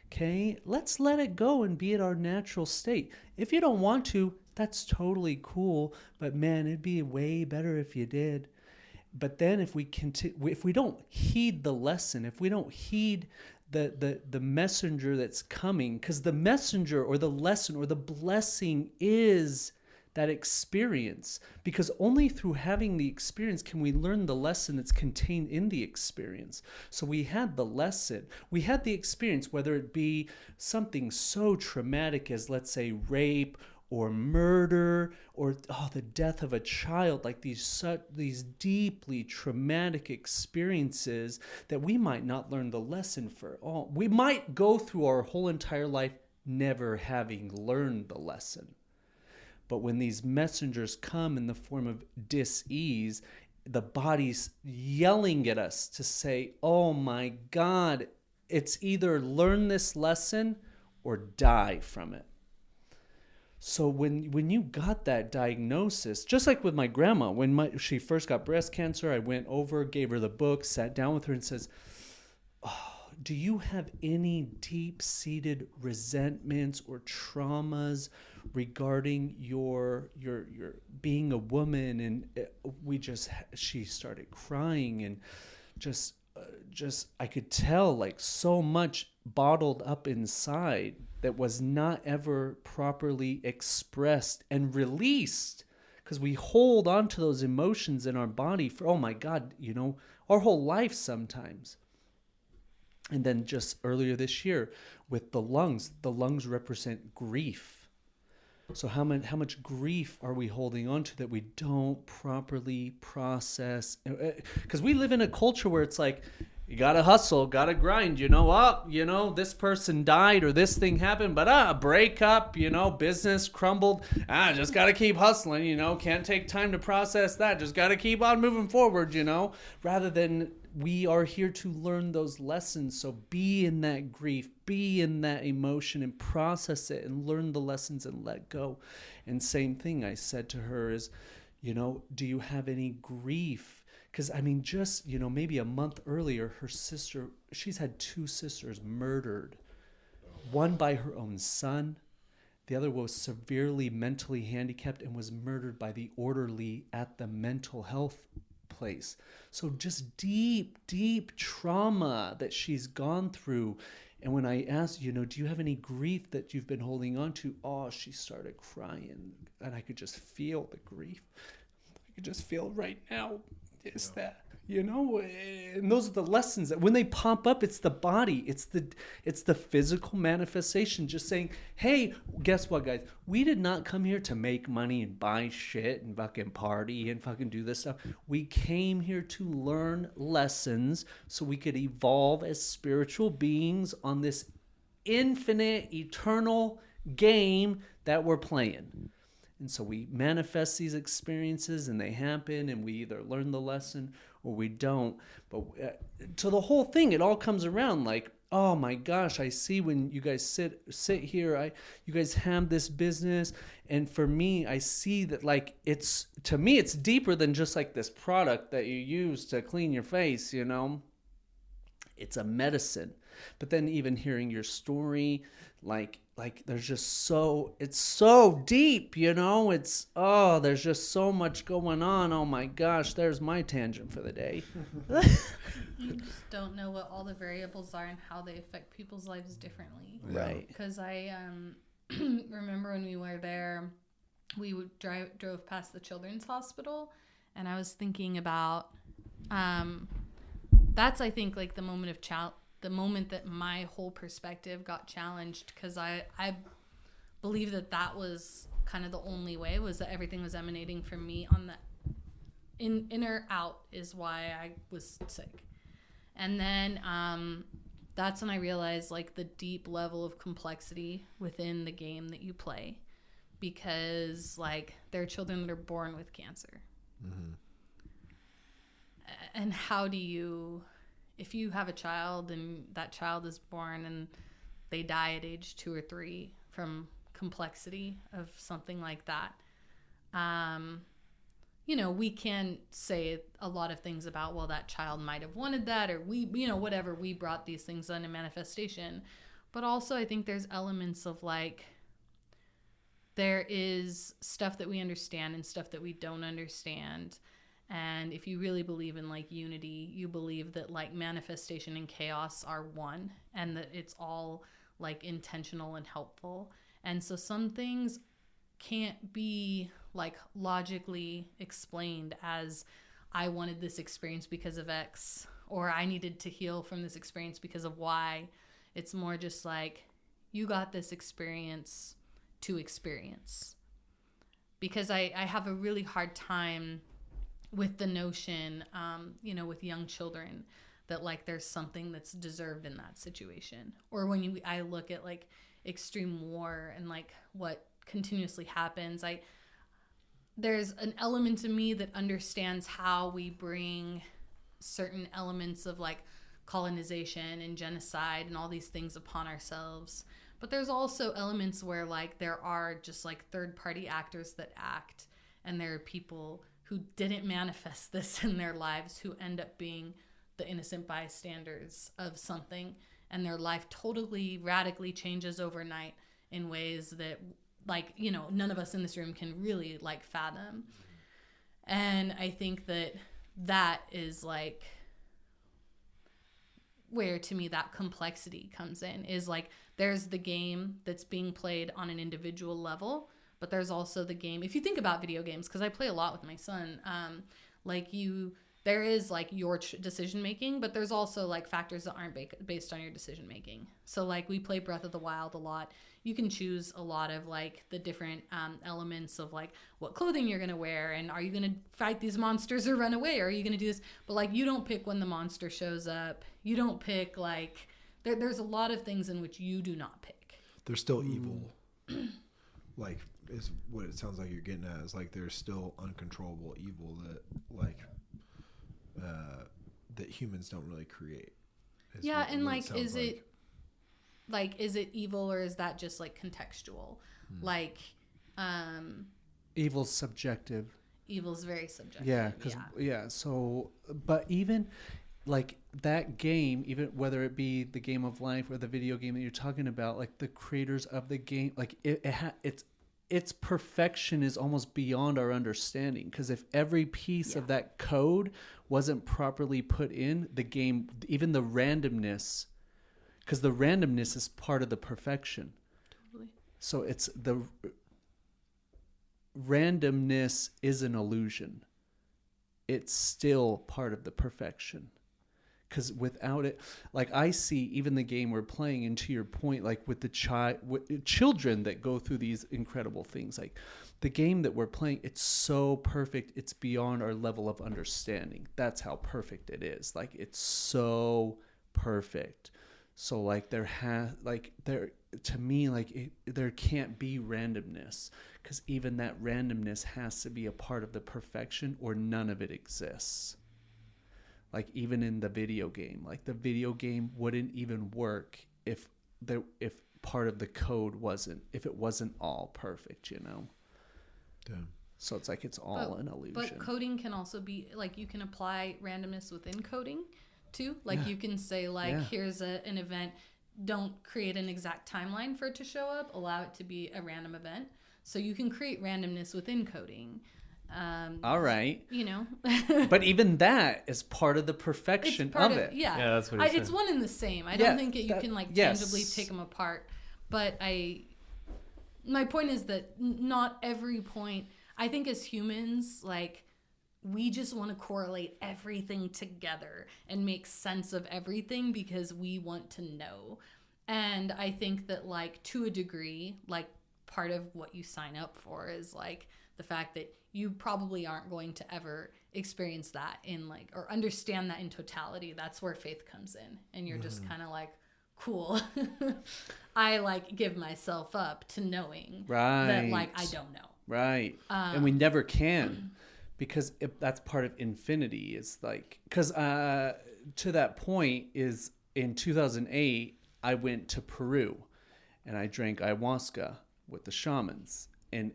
Okay, let's let it go and be at our natural state. If you don't want to, that's totally cool. But man, it'd be way better if you did. But then if we don't heed the lesson, if we don't heed the messenger that's coming, because the messenger or the lesson or the blessing is that experience, because only through having the experience can we learn the lesson that's contained in the experience. So we had the lesson, we had the experience, whether it be something so traumatic as, let's say, rape or murder or the death of a child, like these deeply traumatic experiences that we might not learn the lesson for all. We might go through our whole entire life never having learned the lesson. But when these messengers come in the form of dis-ease, the body's yelling at us to say, oh my God, it's either learn this lesson or die from it. So when you got that diagnosis, just like with my grandma, when she first got breast cancer, I went over, gave her the book, sat down with her and says, do you have any deep-seated resentments or traumas regarding your being a woman? And she started crying, and just I could tell, like, so much bottled up inside that was not ever properly expressed and released, because we hold on to those emotions in our body for, oh my God, our whole life sometimes. And then just earlier this year with the lungs represent grief. So how much grief are we holding on to that we don't properly process? Because we live in a culture where it's like, You gotta hustle, gotta grind, this person died or this thing happened, but breakup, business crumbled. Just gotta keep hustling, can't take time to process that. Just gotta keep on moving forward, rather than we are here to learn those lessons. So be in that grief, be in that emotion and process it and learn the lessons and let go. And same thing I said to her is, do you have any grief? Because, just, maybe a month earlier, her sister, she's had 2 sisters murdered. One by her own son. The other was severely mentally handicapped and was murdered by the orderly at the mental health place. So just deep, deep trauma that she's gone through. And when I asked, do you have any grief that you've been holding on to? Oh, she started crying. And I could just feel the grief. I could just feel right now. Is that, and those are the lessons that when they pop up, it's the body, it's the physical manifestation just saying, hey, guess what, guys? We did not come here to make money and buy shit and fucking party and fucking do this stuff. We came here to learn lessons so we could evolve as spiritual beings on this infinite, eternal game that we're playing. And so we manifest these experiences and they happen and we either learn the lesson or we don't. But to the whole thing, it all comes around like, oh my gosh, I see when you guys sit here, you guys have this business. And for me, I see that like to me, it's deeper than just like this product that you use to clean your face, It's a medicine. But then even hearing your story, like there's just it's so deep, there's just so much going on. Oh my gosh, there's my tangent for the day. You just don't know what all the variables are and how they affect people's lives differently. Right. Because I remember when we were there, we drove past the children's hospital, and I was thinking about that's, I think, like the moment of the moment that my whole perspective got challenged, because I believe that was kind of the only way, was that everything was emanating from me on the inner out is why I was sick. And then that's when I realized like the deep level of complexity within the game that you play, because like there are children that are born with cancer. Mm-hmm. And how do you, if you have a child and that child is born and they die at age 2 or 3 from complexity of something like that, we can say a lot of things about, well, that child might have wanted that, or we, whatever, we brought these things into manifestation. But also I think there's elements of like, there is stuff that we understand and stuff that we don't understand. And if you really believe in like unity, you believe that like manifestation and chaos are one, and that it's all like intentional and helpful. And so some things can't be like logically explained as I wanted this experience because of X, or I needed to heal from this experience because of Y. It's more just like, you got this experience to experience. Because I have a really hard time with the notion, with young children, that like there's something that's deserved in that situation. Or when I look at like extreme war and like what continuously happens, there's an element of me that understands how we bring certain elements of like colonization and genocide and all these things upon ourselves. But there's also elements where like there are just like third-party actors that act, and there are people who didn't manifest this in their lives who end up being the innocent bystanders of something, and their life totally radically changes overnight in ways that like, none of us in this room can really like fathom. And I think that is like where to me that complexity comes in, is like there's the game that's being played on an individual level, but there's also the game, if you think about video games, because I play a lot with my son, like you there is like your decision making, but there's also like factors that aren't based on your decision making. So like we play Breath of the Wild a lot. You can choose a lot of like the different elements of like what clothing you're gonna wear, and are you gonna fight these monsters or run away, or are you gonna do this? But like you don't pick when the monster shows up. You don't pick like there's a lot of things in which you do not pick. They're still evil. Like is what it sounds like you're getting at is like there's still uncontrollable evil that like that humans don't really create. Yeah, and like is it evil, or is that just like contextual? Like Evil's subjective. Evil's very subjective. Yeah, so but even like that game, even whether it be the game of life or the video game that you're talking about, like the creators of the game, like its perfection is almost beyond our understanding, because if every piece of that code wasn't properly put in the game, even the randomness, because the randomness is part of the perfection. Totally. So it's the randomness is an illusion. It's still part of the perfection. Because without it, like I see even the game we're playing, and to your point, like with the children that go through these incredible things, like the game that we're playing, it's so perfect. It's beyond our level of understanding. That's how perfect it is. Like it's so perfect. So like there to me, like there can't be randomness, because even that randomness has to be a part of the perfection, or none of it exists. Like even in the video game, like the video game wouldn't even work if part of the code wasn't all perfect, you know? Damn. So it's like it's all an illusion. But coding can also be like, you can apply randomness within coding too. Like you can say like, here's an event, don't create an exact timeline for it to show up, allow it to be a random event. So you can create randomness within coding. All right. You know. But even that is part of the perfection of it. Yeah. Yeah, that's what he's saying. It's one and the same. I don't think you can like tangibly take them apart. But my point is that not every point, I think as humans, like we just want to correlate everything together and make sense of everything because we want to know. And I think that like to a degree, like part of what you sign up for is like the fact that you probably aren't going to ever experience that in like, or understand that in totality. That's where faith comes in. And you're just kind of like, cool. I like give myself up to knowing that like, I don't know. Right. And we never can, because if that's part of infinity is like, cause, to that point is in 2008, I went to Peru and I drank ayahuasca with the shamans. And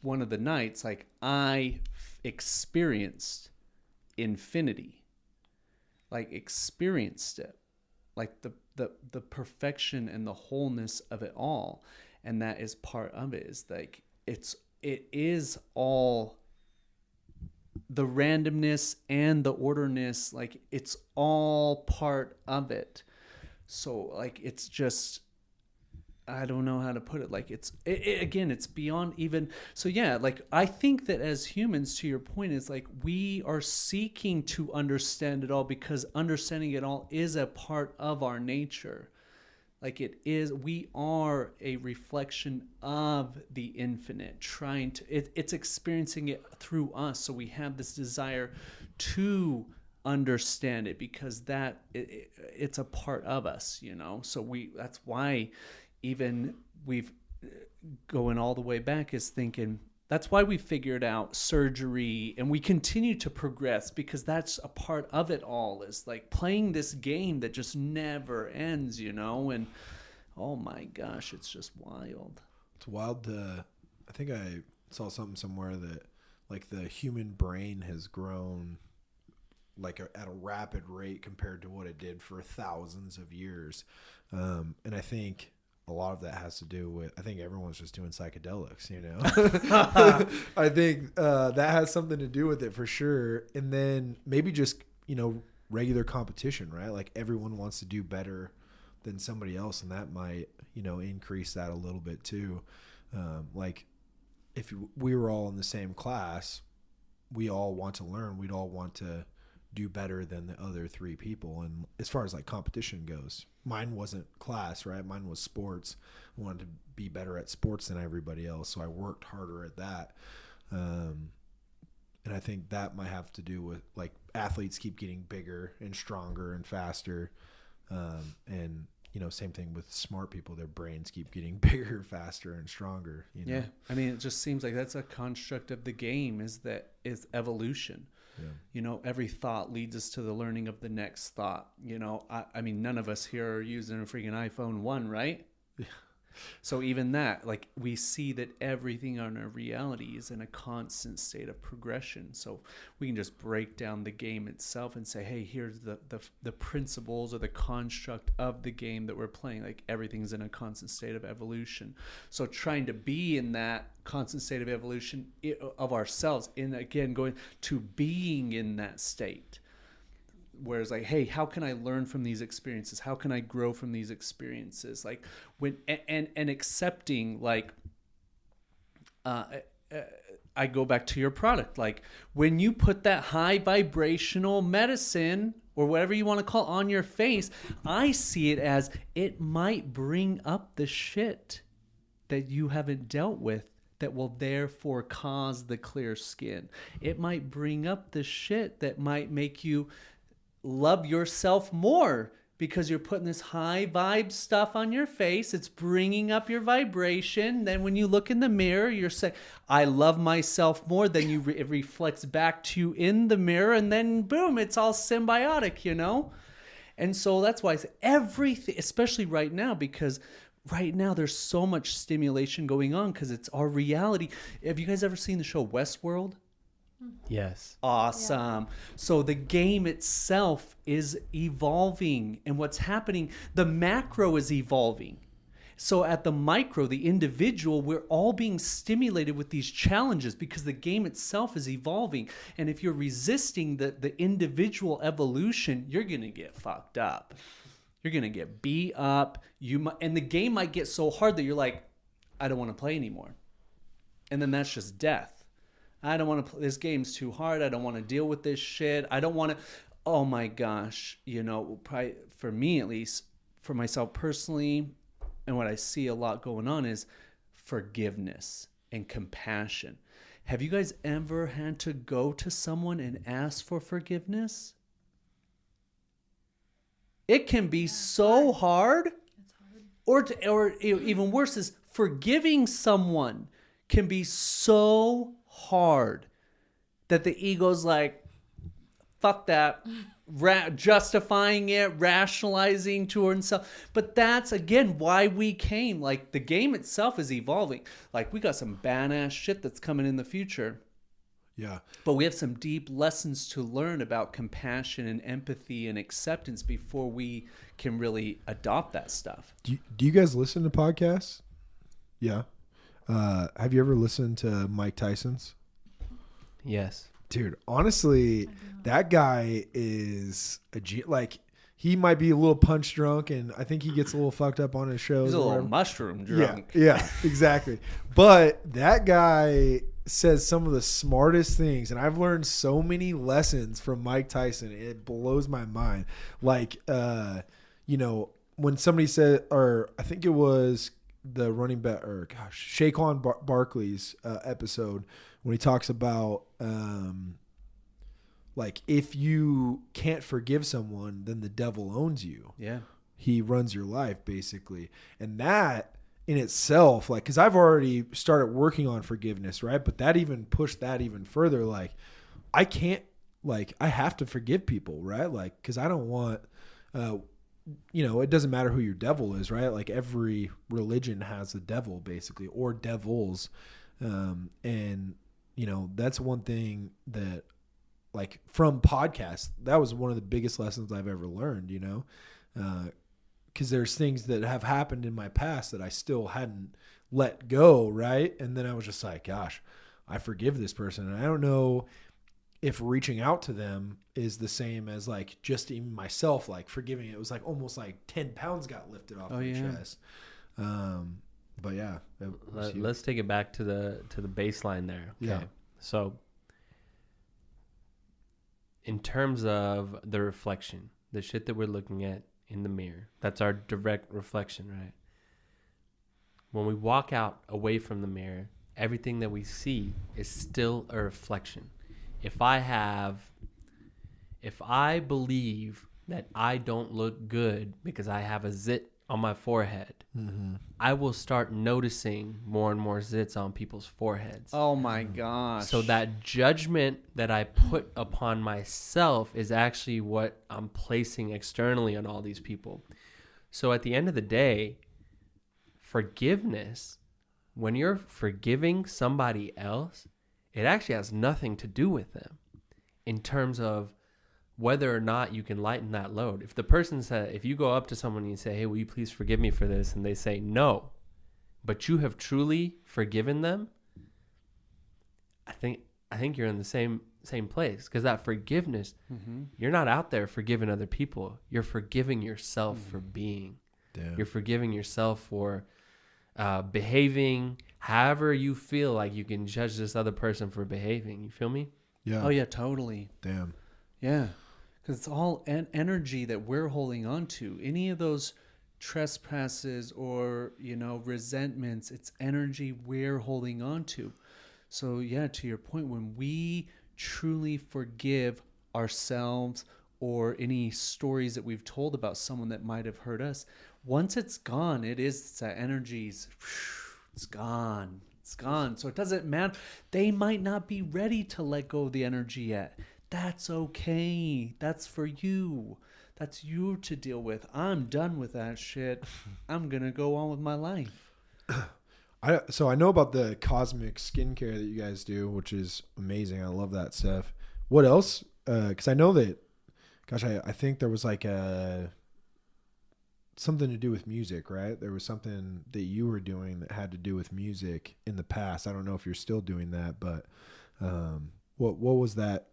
one of the nights, like I experienced infinity, like experienced it, like the perfection and the wholeness of it all. And that is part of it, is like, it is all the randomness and the orderness, like it's all part of it. So like, it's just, I don't know how to put it. Like again, it's beyond even. So yeah, like I think that as humans, to your point, is like we are seeking to understand it all, because understanding it all is a part of our nature. Like it is, we are a reflection of the infinite, trying to, it's experiencing it through us. So we have this desire to understand it, because it's a part of us, you know? So that's why even we've going all the way back is thinking, that's why we figured out surgery, and we continue to progress, because that's a part of it all, is like playing this game that just never ends, you know? And oh my gosh, it's just wild. It's wild. I think I saw something somewhere that like the human brain has grown like at a rapid rate compared to what it did for thousands of years. And I think a lot of that has to do with, I think everyone's just doing psychedelics, you know? I think that has something to do with it for sure. And then maybe just, you know, regular competition, right? Like everyone wants to do better than somebody else, and that might, you know, increase that a little bit too. Like if we were all in the same class, we all want to learn. We'd all want to do better than the other 3 people. And as far as like competition goes, mine wasn't class, right? Mine was sports. I wanted to be better at sports than everybody else. So I worked harder at that. And I think that might have to do with like athletes keep getting bigger and stronger and faster. And, you know, same thing with smart people, their brains keep getting bigger, faster, and stronger. You know? Yeah. I mean, it just seems like that's a construct of the game is evolution. Yeah. You know, every thought leads us to the learning of the next thought. You know, I mean, none of us here are using a freaking iPhone 1, right? Yeah. So even that, like we see that everything on our reality is in a constant state of progression. So we can just break down the game itself and say, hey, here's the principles or the construct of the game that we're playing. Like everything's in a constant state of evolution. So trying to be in that constant state of evolution of ourselves, in again going to being in that state. Whereas like, hey, how can I learn from these experiences? How can I grow from these experiences? Like when and accepting like, I go back to your product. Like when you put that high vibrational medicine or whatever you want to call on your face, I see it as it might bring up the shit that you haven't dealt with that will therefore cause the clear skin. It might bring up the shit that might make you love yourself more because you're putting this high vibe stuff on your face. It's bringing up your vibration. Then when you look in the mirror, you're saying, I love myself more. Then it reflects back to you in the mirror. And then boom, it's all symbiotic, you know? And so that's why I say everything, especially right now, because right now there's so much stimulation going on because it's our reality. Have you guys ever seen the show Westworld? Yes. Awesome. Yeah. So the game itself is evolving, and what's happening, the macro is evolving. So at the micro, the individual, we're all being stimulated with these challenges because the game itself is evolving. And if you're resisting the individual evolution, you're going to get fucked up. You're going to get beat up. And the game might get so hard that you're like, I don't want to play anymore. And then that's just death. I don't want to play. This game's too hard. I don't want to deal with this shit. I don't want to. Oh my gosh. You know, probably for me at least, for myself personally, and what I see a lot going on is forgiveness and compassion. Have you guys ever had to go to someone and ask for forgiveness? It can be so hard. It's hard. Or even worse is forgiving someone can be so hard that the ego's like, fuck that, justifying it, rationalizing to himself. But that's again why we came. Like the game itself is evolving. Like we got some badass shit that's coming in the future. Yeah. But we have some deep lessons to learn about compassion and empathy and acceptance before we can really adopt that stuff. Do you guys listen to podcasts? Yeah. Have you ever listened to Mike Tyson's? Yes. Dude, honestly, that guy is like he might be a little punch drunk, and I think he gets a little fucked up on his shows. He's a little mushroom drunk. Yeah, exactly. But that guy says some of the smartest things, and I've learned so many lessons from Mike Tyson. It blows my mind. Like, you know, when somebody said, or I think it was the running back, or gosh, Shaquan Barkley's episode when he talks about like if you can't forgive someone, then the devil owns you. Yeah, he runs your life basically, and that in itself, like, because I've already started working on forgiveness, right? But that even pushed that even further. Like, I can't, like, I have to forgive people, right? Like, because I don't want. You know, it doesn't matter who your devil is, right? Like every religion has a devil basically, or devils. And, you know, that's one thing that like from podcasts, that was one of the biggest lessons I've ever learned, you know, because there's things that have happened in my past that I still hadn't let go. Right. And then I was just like, gosh, I forgive this person. And I don't know if reaching out to them is the same as like just even myself, like forgiving. It was like almost like 10 pounds got lifted off my chest. But yeah, let's take it back to the baseline there. Okay. Yeah. So in terms of the reflection, the shit that we're looking at in the mirror, that's our direct reflection, right? When we walk out away from the mirror, everything that we see is still a reflection. If I believe that I don't look good because I have a zit on my forehead, I will start noticing more and more zits on people's foreheads. Oh my gosh. So that judgment that I put upon myself is actually what I'm placing externally on all these people. So at the end of the day, forgiveness, when you're forgiving somebody else, it actually has nothing to do with them in terms of whether or not you can lighten that load. If the person said, if you go up to someone and you say, hey, will you please forgive me for this? And they say no, but you have truly forgiven them, I think you're in the same place, because that forgiveness, you're not out there forgiving other people. You're forgiving yourself for being. Damn. You're forgiving yourself for behaving however you feel like you can judge this other person for behaving. You feel me? Yeah. Oh yeah, totally. Damn. Yeah, because it's all energy that we're holding on to. Any of those trespasses or, resentments, it's energy we're holding on to. So yeah, to your point, when we truly forgive ourselves or any stories that we've told about someone that might have hurt us, once it's gone, it's that energy's, it's gone. It's gone. So it doesn't matter. They might not be ready to let go of the energy yet. That's okay. That's for you. That's you to deal with. I'm done with that shit. I'm going to go on with my life. So I know about the cosmic skincare that you guys do, which is amazing. I love that stuff. What else? Because I know that, gosh, I think there was like something to do with music, right? There was something that you were doing that had to do with music in the past. I don't know if you're still doing that, but what was that?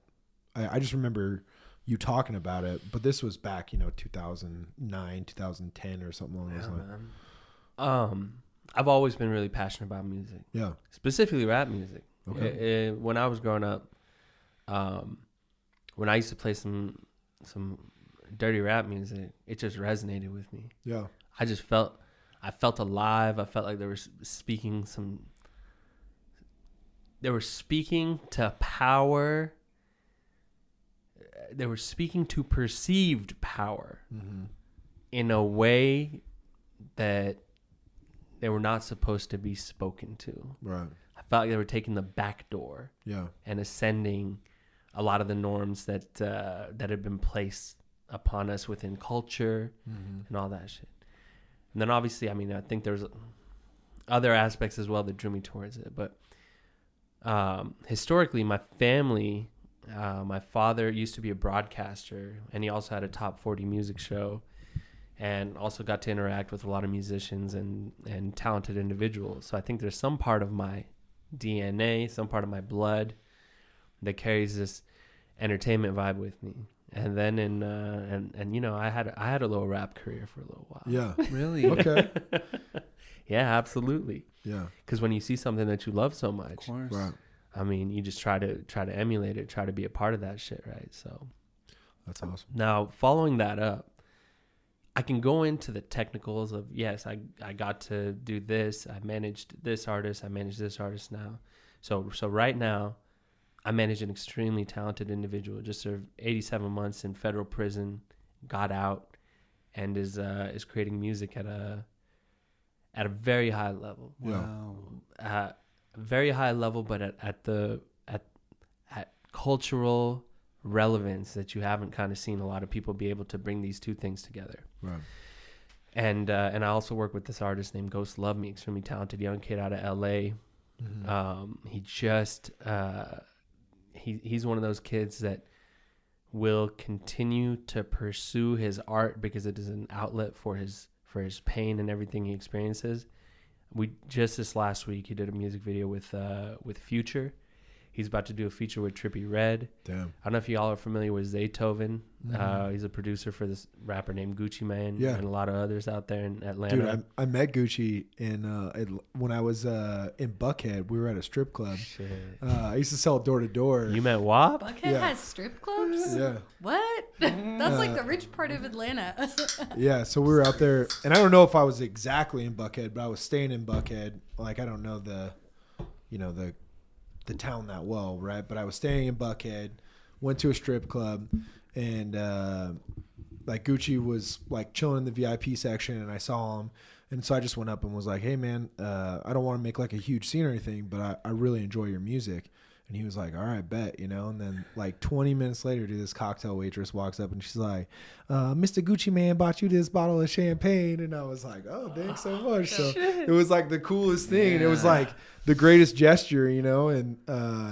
I just remember you talking about it, but this was back, 2009, 2010 or something along those lines. I've always been really passionate about music. Yeah. Specifically rap music. Okay. When I was growing up, when I used to play some dirty rap music, it just resonated with me. Yeah. I felt alive. I felt like they were speaking to power. They were speaking to perceived power in a way that they were not supposed to be spoken to. Right. I felt like they were taking the back door. Yeah. And ascending a lot of the norms that had been placed upon us within culture and all that shit. And then obviously, I think there's other aspects as well that drew me towards it. But historically, my family, my father used to be a broadcaster, and he also had a top 40 music show, and also got to interact with a lot of musicians and talented individuals. So I think there's some part of my DNA, some part of my blood that carries this entertainment vibe with me. And then I had a little rap career for a little while. Yeah. Really? Okay. Yeah, absolutely. Yeah. Because when you see something that you love so much, Of course. Right. you just try to emulate it, try to be a part of that shit, right? So That's awesome. now, following that up, I can go into the technicals of, yes, I got to do this. I managed this artist. I manage this artist now. So right now, I manage an extremely talented individual. Just served 87 months in federal prison, got out, and is creating music at a very high level. Wow. Very high level, but at cultural relevance that you haven't kind of seen a lot of people be able to bring these two things together. Right. And I also work with this artist named Ghost Love Me, extremely talented young kid out of LA. He just he's one of those kids that will continue to pursue his art because it is an outlet for his pain and everything he experiences. We just this last week he did a music video with Future. He's about to do a feature with Trippie Redd. Damn. I don't know if y'all are familiar with Zaytoven. Mhm. He's a producer for this rapper named Gucci Mane Yeah. and a lot of others out there in Atlanta. Dude, I met Gucci when I was in Buckhead. We were at a strip club. Shit. I used to sell door to door. You met WAP? Buckhead Yeah. has strip clubs? Yeah. What? That's like the rich part of Atlanta. Yeah, so we were out there, and I don't know if I was exactly in Buckhead, but I was staying in Buckhead. Like, I don't know the town that well, right? But I was staying in Buckhead, went to a strip club, and like Gucci was like chilling in the VIP section, and I saw him, and so I just went up and was like, "Hey, man, I don't want to make like a huge scene or anything, but I really enjoy your music." And he was like, "All right, bet," you know. And then like 20 minutes later, dude, this cocktail waitress walks up and she's like, "Mr. Gucci Man bought you this bottle of champagne." And I was like, "Oh, thanks so much." So it was like the coolest thing. And it was like the greatest gesture, you know. And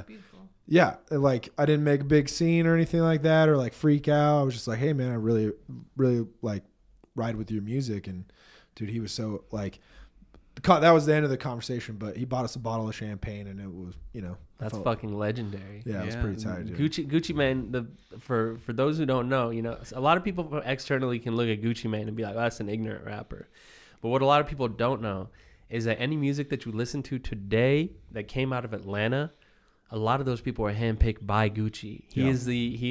Beautiful. yeah, like I didn't make a big scene or anything like that or like freak out. I was just like, "Hey, man, I really, really like ride with your music." And dude, he was so like, that was the end of the conversation, but he bought us a bottle of champagne, and it was, you know, That's fucking legendary. yeah, it was pretty tight, dude. Gucci Mane, for those who don't know, you know, a lot of people externally can look at Gucci Mane and be like, oh, that's an ignorant rapper. But what a lot of people don't know is that any music that you listen to today that came out of Atlanta, a lot of those people are handpicked by Gucci. He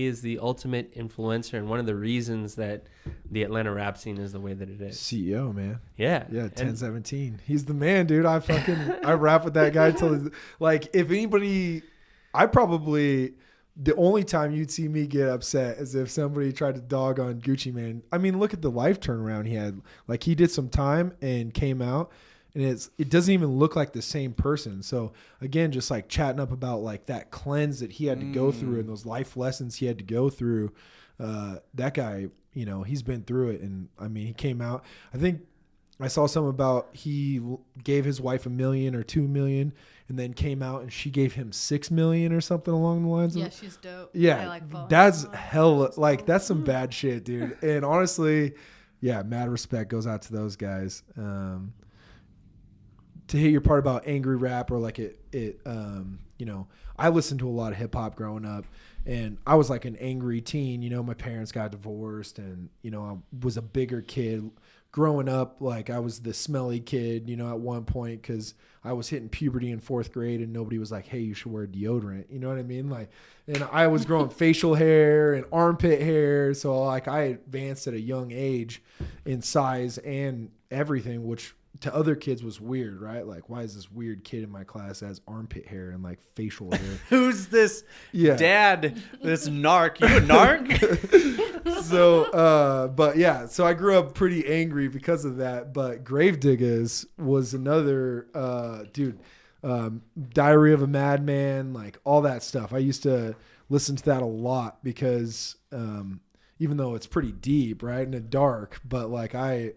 is the ultimate influencer and one of the reasons that the Atlanta rap scene is the way that it is. CEO, man. Yeah. Yeah, 1017. He's the man, dude. I rap with that guy till, like, if anybody, the only time you'd see me get upset is if somebody tried to dog on Gucci Mane. I mean, look at the life turnaround he had. Like, he did some time and came out, and it doesn't even look like the same person. So again, just like chatting up about like that cleanse that he had to go through and those life lessons he had to go through. That guy, you know, he's been through it. And I mean, he came out, I think I saw something about he gave his wife $1 million or $2 million, and then came out and she gave him $6 million or something along the lines. Yeah, she's dope. Yeah, I like following that's her. hell. Like, that's some bad shit, dude. And honestly, yeah, mad respect goes out to those guys. To hit your part about angry rap or like it, you know, I listened to a lot of hip hop growing up, and I was like an angry teen. You know, my parents got divorced, and you know, I was a bigger kid growing up. Like, I was the smelly kid, you know, at one point, because I was hitting puberty in 4th grade, and nobody was like, "Hey, you should wear deodorant." You know what I mean? Like, and I was growing facial hair and armpit hair, so like I advanced at a young age in size and everything, which to other kids was weird, right? Like, why is this weird kid in my class that has armpit hair and like facial hair? Who's this Yeah. dad? This narc? You a narc? So, but yeah, so I grew up pretty angry because of that. But Gravediggers was another, dude, Diary of a Madman, like all that stuff. I used to listen to that a lot because, even though it's pretty deep, right, and dark, but like I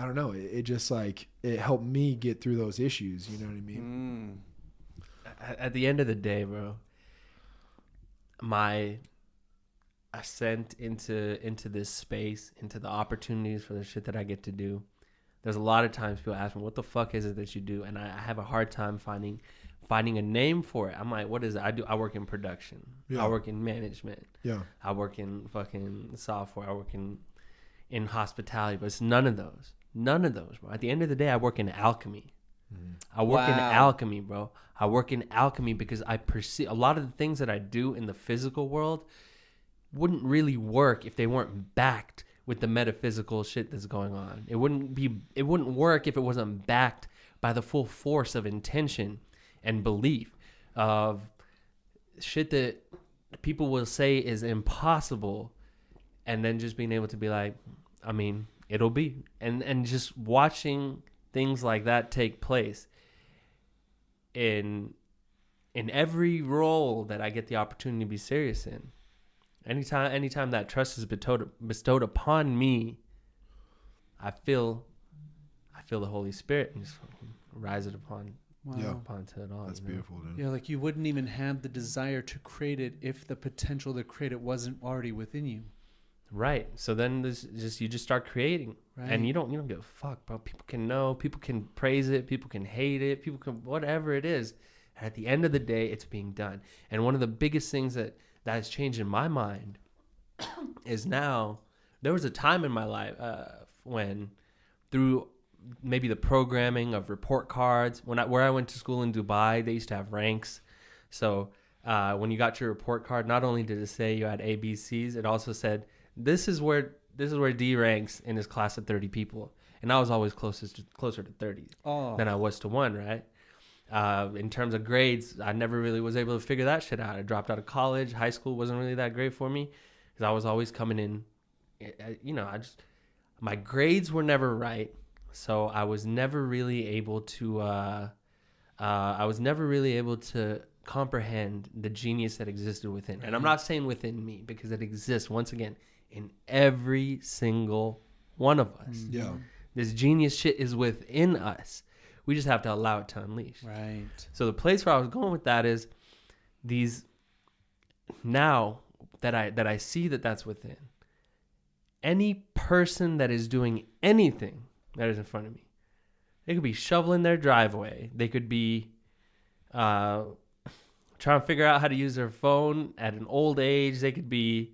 don't know. It just like it helped me get through those issues. You know what I mean? At the end of the day, bro, my ascent into this space, into the opportunities for the shit that I get to do. There's a lot of times people ask me, "What the fuck is it that you do?" And I have a hard time finding a name for it. I'm like, "What is it?" I work in production. Yeah. I work in management. Yeah. I work in fucking software. I work in hospitality, but it's none of those. None of those, bro. At the end of the day, I work in alchemy. I work in alchemy, bro. I work in alchemy because I perceive a lot of the things that I do in the physical world wouldn't really work if they weren't backed with the metaphysical shit that's going on. It wouldn't work if it wasn't backed by the full force of intention and belief of shit that people will say is impossible, and then just being able to be like, I mean, it'll be. And just watching things like that take place in every role that I get the opportunity to be serious in. Anytime that trust is bestowed upon me, I feel the Holy Spirit and just rise it upon to it all. That's beautiful, dude. Yeah, like you wouldn't even have the desire to create it if the potential to create it wasn't already within you. Right. So then you just start creating, Right. and you don't give a fuck, bro. People can know, people can praise it, people can hate it, people can whatever it is. And at the end of the day, it's being done. And one of the biggest things that has changed in my mind is now, there was a time in my life when through maybe the programming of report cards, where I went to school in Dubai, they used to have ranks. So when you got your report card, not only did it say you had A, B, C's, it also said, this is where D ranks in his class of 30 people. And I was always closer to 30 than I was to 1, right? In terms of grades, I never really was able to figure that shit out. I dropped out of college. High school wasn't really that great for me because I was always coming in, my grades were never right. So I was never really able to, comprehend the genius that existed within. And I'm not saying within me, because it exists, once again, in every single one of us. Yeah. This genius shit is within us. We just have to allow it to unleash. Right. So the place where I was going with that is these, now that I see that that's within, any person that is doing anything that is in front of me, they could be shoveling their driveway. They could be trying to figure out how to use their phone at an old age. They could be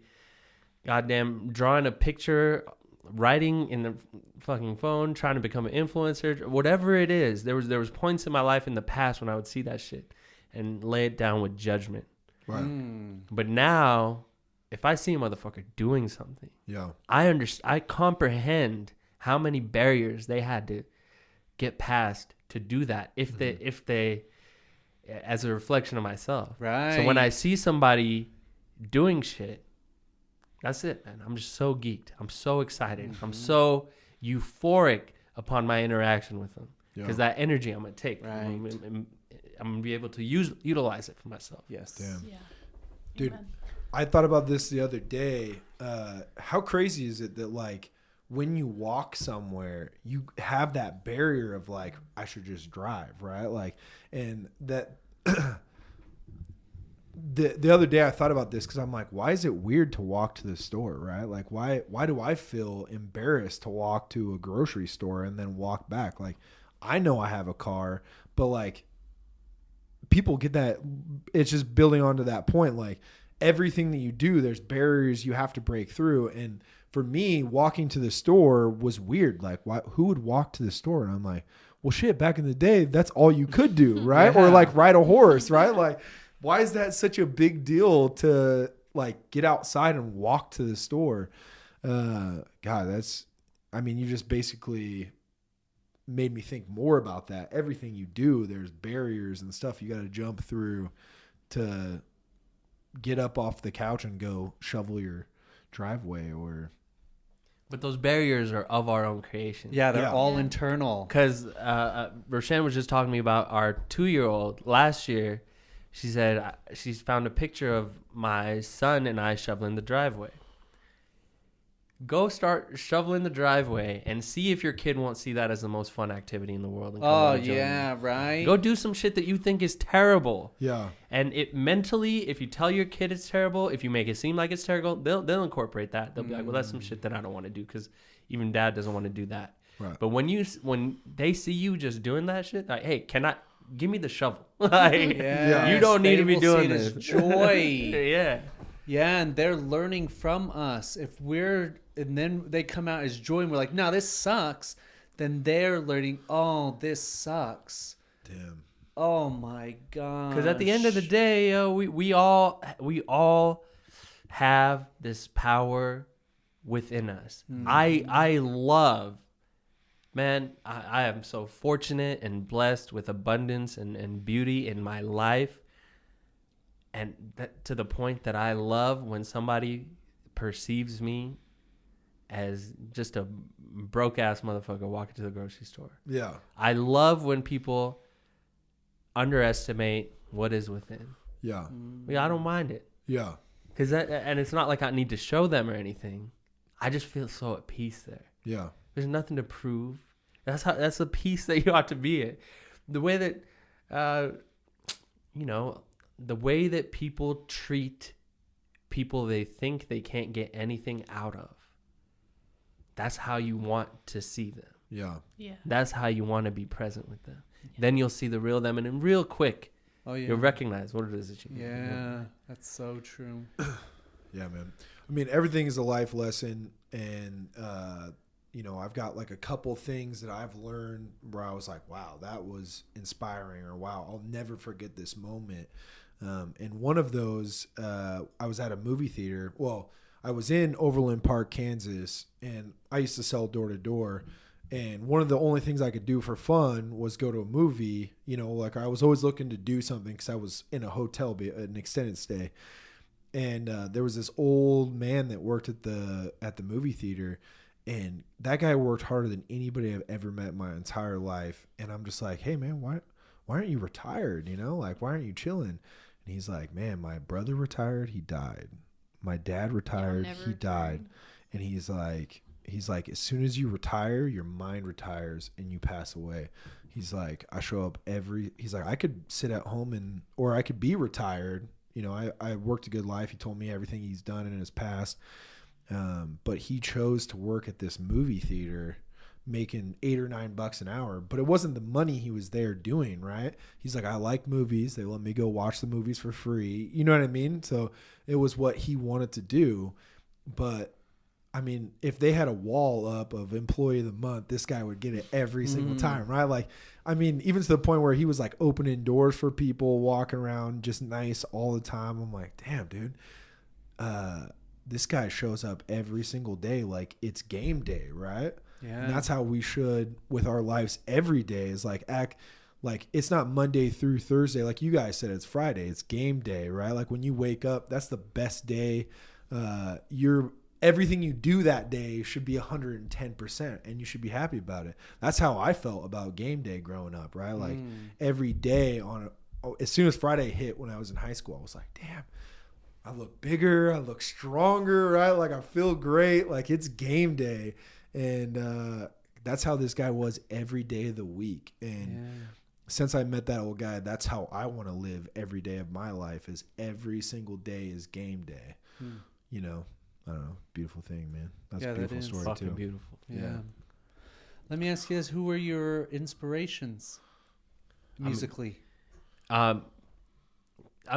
goddamn drawing a picture, writing in the fucking phone, trying to become an influencer, whatever it is. There was points in my life in the past when I would see that shit and lay it down with judgment. Right. But now, if I see a motherfucker doing something, Yeah. I comprehend how many barriers they had to get past to do that. If they, as a reflection of myself. Right. So when I see somebody doing shit, that's it, man. I'm just so geeked. I'm so excited. I'm so euphoric upon my interaction with them because that energy I'm gonna take. Right. I'm gonna be able to utilize it for myself. Yes. Damn. Yeah. Dude, Amen. I thought about this the other day. How crazy is it that, like, when you walk somewhere, you have that barrier of, like, I should just drive, right? Like, and that the other day I thought about this because I'm like, why is it weird to walk to the store, right? Like, why do I feel embarrassed to walk to a grocery store and then walk back? Like, I know I have a car, but, like, people get that. It's just building onto that point. Like, everything that you do, there's barriers you have to break through. And for me, walking to the store was weird. Like, who would walk to the store? And I'm like, well, shit, back in the day, that's all you could do, right? Or, like, ride a horse, right? Like, why is that such a big deal to, like, get outside and walk to the store? God, you just basically made me think more about that. Everything you do, there's barriers and stuff you got to jump through to get up off the couch and go shovel your driveway. But those barriers are of our own creation. Yeah, they're all Yeah. internal. Because Roshan was just talking to me about our 2-year-old last year. She said she's found a picture of my son and I shoveling the driveway. Go start shoveling the driveway and see if your kid won't see that as the most fun activity in the world. And come Oh, on and join yeah, you. right? Go do some shit that you think is terrible. Yeah. And it mentally, if you tell your kid it's terrible, if you make it seem like it's terrible, they'll incorporate that. They'll be like, well, that's some shit that I don't want to do because even dad doesn't want to do that. Right. But when they see you just doing that shit, like, hey, give me the shovel. Like, Yes, you don't need they to be will doing see it as this. joy. Yeah. Yeah, and they're learning from us. And then they come out as joy and we're like, no, this sucks. Then they're learning, oh, this sucks. Damn. Oh my god. Because at the end of the day, we all have this power within us. I love, man, I am so fortunate and blessed with abundance and beauty in my life. And that, to the point that I love when somebody perceives me as just a broke ass motherfucker walking to the grocery store. Yeah. I love when people underestimate what is within. Yeah. I don't mind it. Yeah. And it's not like I need to show them or anything. I just feel so at peace there. Yeah. There's nothing to prove. That's the peace that you ought to be in. The way that, the way that people treat people they think they can't get anything out of. That's how you want to see them. Yeah. Yeah. That's how you want to be present with them. Yeah. Then you'll see the real them, and then real quick, Oh yeah. You'll recognize what it is that you do. Yeah, that's so true. Yeah, man. I mean, everything is a life lesson, and I've got like a couple things that I've learned where I was like, wow, that was inspiring, or wow, I'll never forget this moment. And one of those, I was at a movie theater. Well, I was in Overland Park, Kansas, and I used to sell door to door. And one of the only things I could do for fun was go to a movie. Like I was always looking to do something because I was in a hotel, an extended stay. And there was this old man that worked at the movie theater, and that guy worked harder than anybody I've ever met in my entire life. And I'm just like, hey man, why aren't you retired? Like, why aren't you chilling? And he's like, man, my brother retired, he died. My dad retired, he died. And he's like, as soon as you retire, your mind retires and you pass away. He's like, I show up he's like, I could sit at home or I could be retired. I worked a good life. He told me everything he's done in his past. But he chose to work at this movie theater making $8 or $9 an hour, but it wasn't the money he was there doing, right? He's like, I like movies. They let me go watch the movies for free. You know what I mean? So it was what he wanted to do. But I mean, if they had a wall up of employee of the month, this guy would get it every single time, right? Like, I mean, even to the point where he was like opening doors for people, walking around just nice all the time. I'm like, damn, dude, this guy shows up every single day like it's game day, right? Yeah. And that's how we should with our lives every day, is like act like it's not Monday through Thursday. Like you guys said, it's Friday. It's game day, right? Like when you wake up, that's the best day. Everything you do that day should be 110%, and you should be happy about it. That's how I felt about game day growing up, right? Like every day as soon as Friday hit when I was in high school, I was like, damn, I look bigger, I look stronger, right? Like I feel great. Like it's game day. And that's how this guy was every day of the week. And since I met that old guy, that's how I want to live every day of my life, is every single day is game day. I don't know. Beautiful thing, man. That's a beautiful story fucking too. Beautiful. Yeah. Let me ask you this: who were your inspirations musically? I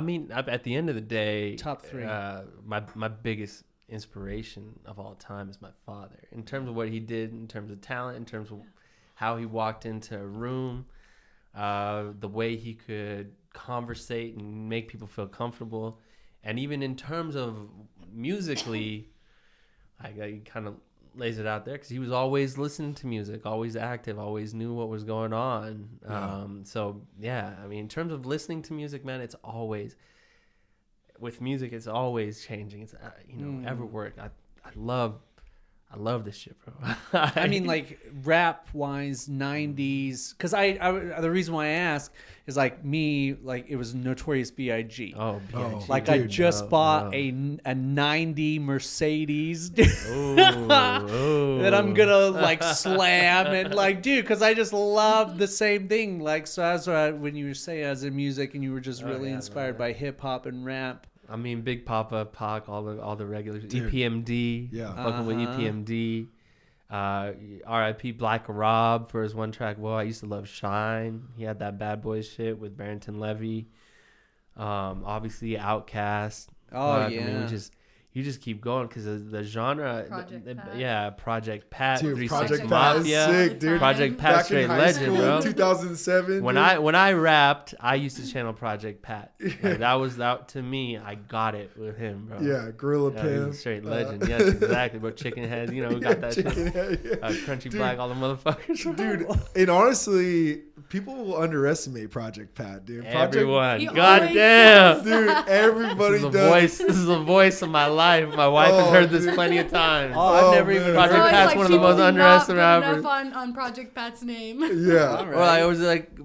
mean, at the end of the day, Top three. My biggest inspiration of all time is my father. In terms of what he did, in terms of talent, in terms of how he walked into a room, the way he could conversate and make people feel comfortable. And even in terms of musically, he kind of lays it out there because he was always listening to music, always active, always knew what was going on. I mean, in terms of listening to music, man, it's always changing. It's ever work. I love this shit, bro. I mean, like rap wise, 90s. Because I the reason why I ask is like me, like it was Notorious B.I.G. Oh, B.I.G. Like dude, I just bought a 90 Mercedes that I'm gonna like slam and like, dude, because I just love the same thing. Like, so that's what when you were saying as in music and you were just really inspired by hip hop and rap. I mean, Big Papa, Pac, all the regulars, EPMD, fucking with EPMD, R.I.P. Black Rob for his one track. Well, I used to love Shine. He had that Bad Boy shit with Barrington Levy. Obviously Outkast. Oh yeah. I mean, you just keep going because the genre. Project Pat. Dude, 3 Project 6 Pat Mafia. is sick, dude. Project Pat, Back straight in high legend, school, bro. 2007. When I rapped, I used to channel Project Pat. Like, that to me. I got it with him, bro. Yeah, Gorilla He's Pimp. a straight legend. Yes, exactly. But Chicken Head, we got that shit. Head, yeah. Crunchy Dude, Black, all the motherfuckers. Dude, and honestly, people will underestimate Project Pat, dude. Everyone. He Goddamn. Dude, everybody does. This is the voice of my life. My wife has heard this plenty of times. I've never even Project So it's Pat's like one of the people most did not underestimated put rappers. enough on Project Pat's name. Yeah. All right. Well, I was like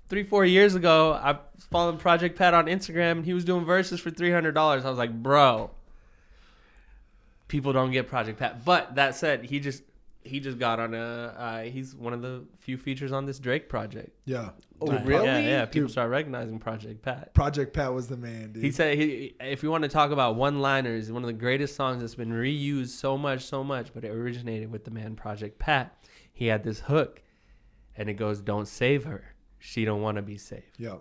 3-4 years ago, I followed Project Pat on Instagram, and he was doing verses for $300. I was like, bro, people don't get Project Pat. But that said, he just got on he's one of the few features on this Drake project. Yeah. Oh, Dude, really? Yeah. People Dude. start recognizing Project Pat. Project Pat was the man, dude. He said, if you want to talk about one-liners, one of the greatest songs that's been reused so much, but it originated with the man Project Pat. He had this hook, and it goes, "Don't save her." she don't want to be saved. Yeah.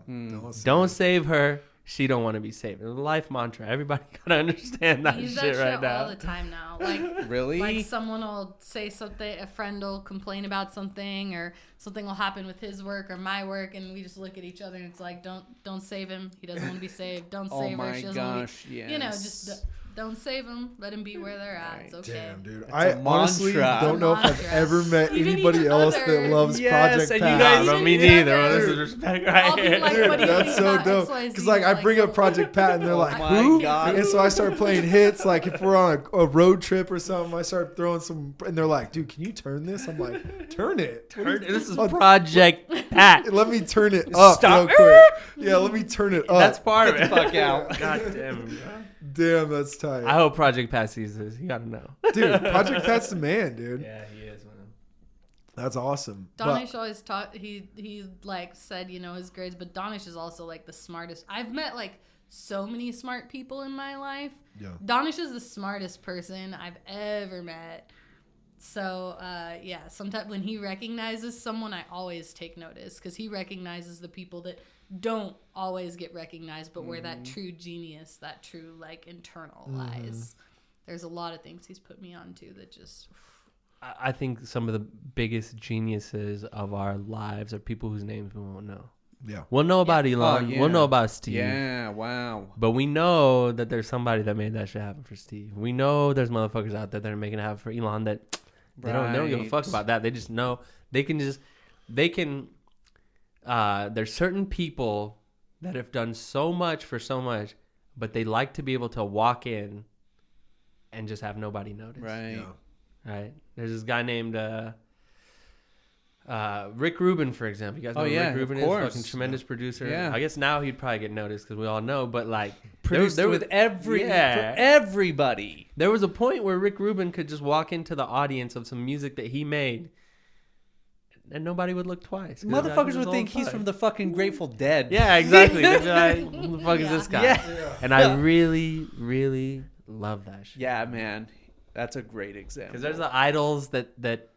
Don't save her. She don't want to be saved. It's a life mantra. Everybody gotta understand that Use shit that right shit now. all the time now. Like Really? Like someone will say something, a friend will complain about something, or something will happen with his work or my work, and we just look at each other and it's like, don't save him. He doesn't want to be saved. Don't Oh save her. my She doesn't want gosh, to be, yes. you know, just don't save them. Let them be where they're at. It's okay. Damn, dude. That's I a honestly mantra. don't know if I've Mantra. ever met Even anybody else that others. loves Yes, Project and Pat. you guys- But me Even neither. better. Well, this is respect right I'll be here. like, Dude, what do you that's think so about dope. XYZ? Because like I Like, bring up oh. Project Pat and they're like, my who? God. And so I start playing hits. Like if we're on a road trip or something, I start throwing some, and they're like, dude, can you turn this? I'm like, turn it. This is Project Pat. Let me turn it up Stop. real quick. Yeah, let me turn it up. That's part of Get it. the fuck out. God damn it. Damn, that's tight. I hope Project Pat sees this. You gotta know. Dude, Project Pat's the man, dude. Yeah, he is, man. That's awesome. Donish always taught, he like said, you know, his grades, but Donish is also like the smartest. I've met like so many smart people in my life. Yeah. Donish is the smartest person I've ever met. So, yeah, sometimes when he recognizes someone, I always take notice because he recognizes the people that don't always get recognized, but where that true genius, that true like internal lies. There's a lot of things he's put me on to that just... I think some of the biggest geniuses of our lives are people whose names we won't know. Yeah. We'll know about Elon. Oh, yeah. We'll know about Steve. Yeah, wow. But we know that there's somebody that made that shit happen for Steve. We know there's motherfuckers out there that are making it happen for Elon that they don't give a fuck about that. They just know there's certain people that have done so much for so much, but they like to be able to walk in and just have nobody notice. Right. Yeah. Right. There's this guy named Rick Rubin, for example. You guys know who yeah, Rick Rubin of is? course. Fucking tremendous producer. Yeah. I guess now he'd probably get noticed because we all know, but like Produced with for everybody. there was a point where Rick Rubin could just walk into the audience of some music that he made and nobody would look twice. 'cause Motherfuckers his would old think he's fuck. from the fucking Grateful Dead. Yeah, exactly. They'd be like, who the fuck is this guy? Yeah. And I really, really love that shit. Yeah, man. That's a great example. Because there's the idols that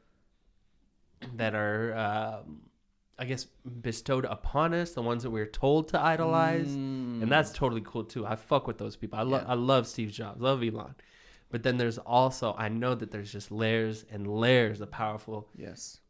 are, I guess, bestowed upon us, the ones that we're told to idolize, and that's totally cool too. I fuck with those people. I love Steve Jobs, love Elon, but then there's also, I know that there's just layers and layers of powerful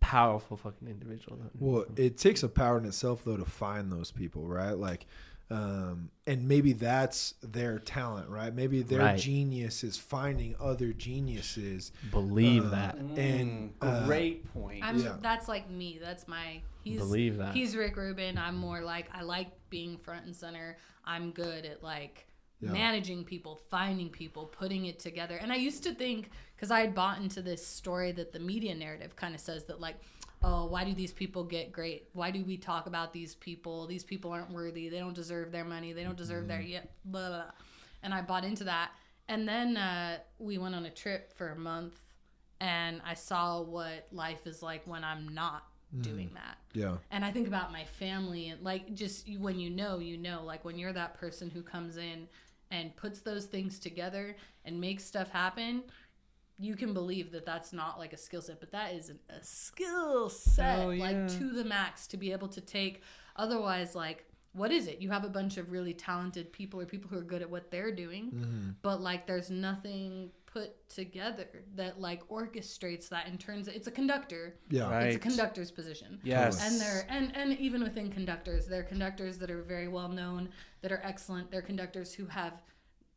fucking individuals. Well, it takes a power in itself though to find those people, right? Like, and maybe that's their talent, right? Maybe their genius is finding other geniuses. Believe that. And great point. That's like me. That's my... Believe that. He's Rick Rubin. I'm more like, I like being front and center. I'm good at like managing people, finding people, putting it together. And I used to think, because I had bought into this story that the media narrative kind of says that like, oh, why do these people get great? Why do we talk about these people? These people aren't worthy. They don't deserve their money. They don't deserve their blah, blah, blah. And I bought into that. And then we went on a trip for a month, and I saw what life is like when I'm not doing that. Yeah. And I think about my family, and like, just when you know, like when you're that person who comes in and puts those things together and makes stuff happen, you can believe that that's not like a skill set, but that is a skill set, like to the max, to be able to take. Otherwise, like, what is it? You have a bunch of really talented people or people who are good at what they're doing, but like there's nothing put together that like orchestrates that and turns it. It's a conductor. Yeah. Right. It's a conductor's position. Yes. And they're and even within conductors, there are conductors that are very well known, that are excellent. There are conductors who have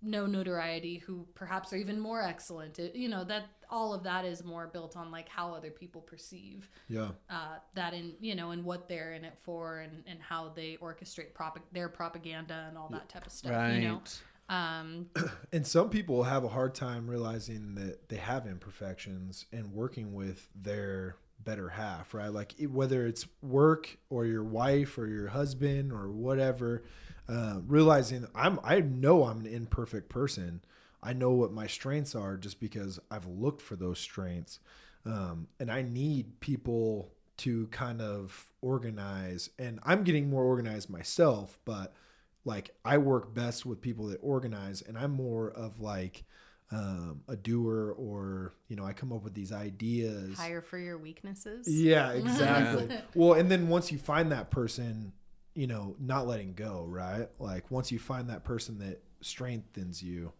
no notoriety, who perhaps are even more excellent. That all of that is more built on like how other people perceive that and what they're in it for, and how they orchestrate their propaganda and all that type of stuff. Right. And some people have a hard time realizing that they have imperfections and working with their better half, right? Like whether it's work or your wife or your husband or whatever, realizing I know I'm an imperfect person. I know what my strengths are just because I've looked for those strengths. And I need people to kind of organize, and I'm getting more organized myself, but like I work best with people that organize, and I'm more of like a doer, or, you know, I come up with these ideas. Hire for your weaknesses. Yeah, exactly. Well, and then once you find that person, you know, not letting go, right? Like once you find that person that strengthens you,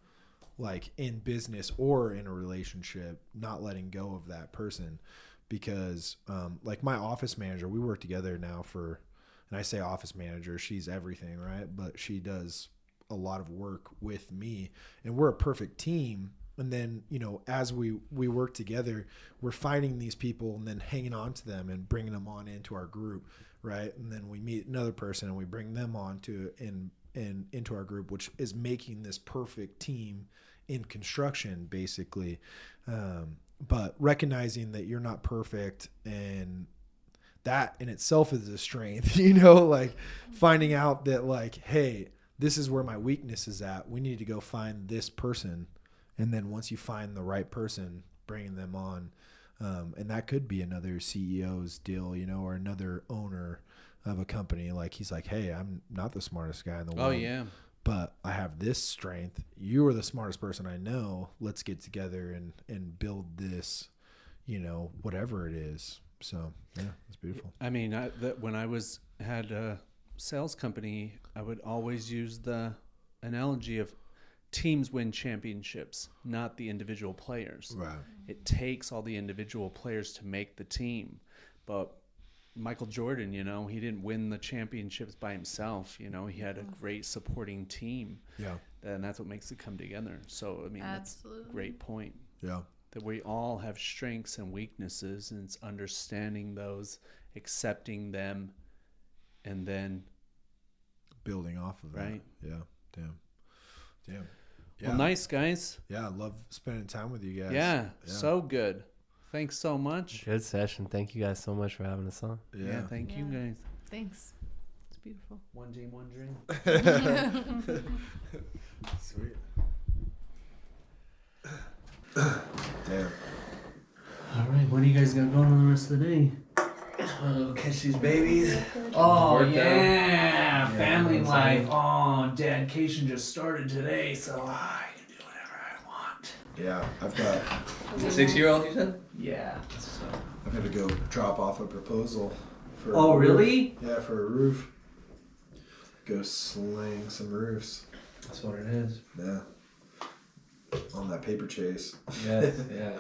like in business or in a relationship, not letting go of that person. Because like my office manager, we work together now for, and I say office manager, she's everything, right? But she does a lot of work with me, and we're a perfect team. And then, you know, as we work together, we're finding these people and then hanging on to them and bringing them on into our group, right? And then we meet another person and we bring them on to and into our group, which is making this perfect team in construction, basically. But recognizing that you're not perfect, and that in itself is a strength, you know, like finding out that like, hey, this is where my weakness is at. We need to go find this person. And then once you find the right person, bringing them on. And that could be another CEO's deal, you know, or another owner of a company. Like he's like, hey, I'm not the smartest guy in the world. Oh, yeah. But I have this strength. You are the smartest person I know. Let's get together and build this, you know, whatever it is. So, yeah, it's beautiful. I mean, when I had a sales company, I would always use the analogy of teams win championships, not the individual players. Right. It takes all the individual players to make the team. But Michael Jordan, you know, he didn't win the championships by himself. You know, he had a great supporting team. Yeah. And that's what makes it come together. So, I mean, Absolutely. that's a great point. Yeah. That we all have strengths and weaknesses, and it's understanding those, accepting them, and then Building off of that. Right. Yeah. Damn. Yeah. Well, nice, guys. Yeah, I love spending time with you guys. Yeah, so good. Thanks so much. Good session. Thank you guys so much for having us on. Yeah, thank you guys. Thanks. It's beautiful. One team, one dream. Sweet. Damn. All right, what do you guys got going on the rest of the day? Oh, catch these babies. Oh, Worked out. yeah, family that's life. Oh, dedication just started today, so I can do whatever I want. Yeah, I've got 6-year-old, you said? Yeah. I've got to go drop off a proposal for Oh, a roof. really? Yeah, for a roof. Go sling some roofs. That's what it is. Yeah. On that paper chase. Yes, yeah.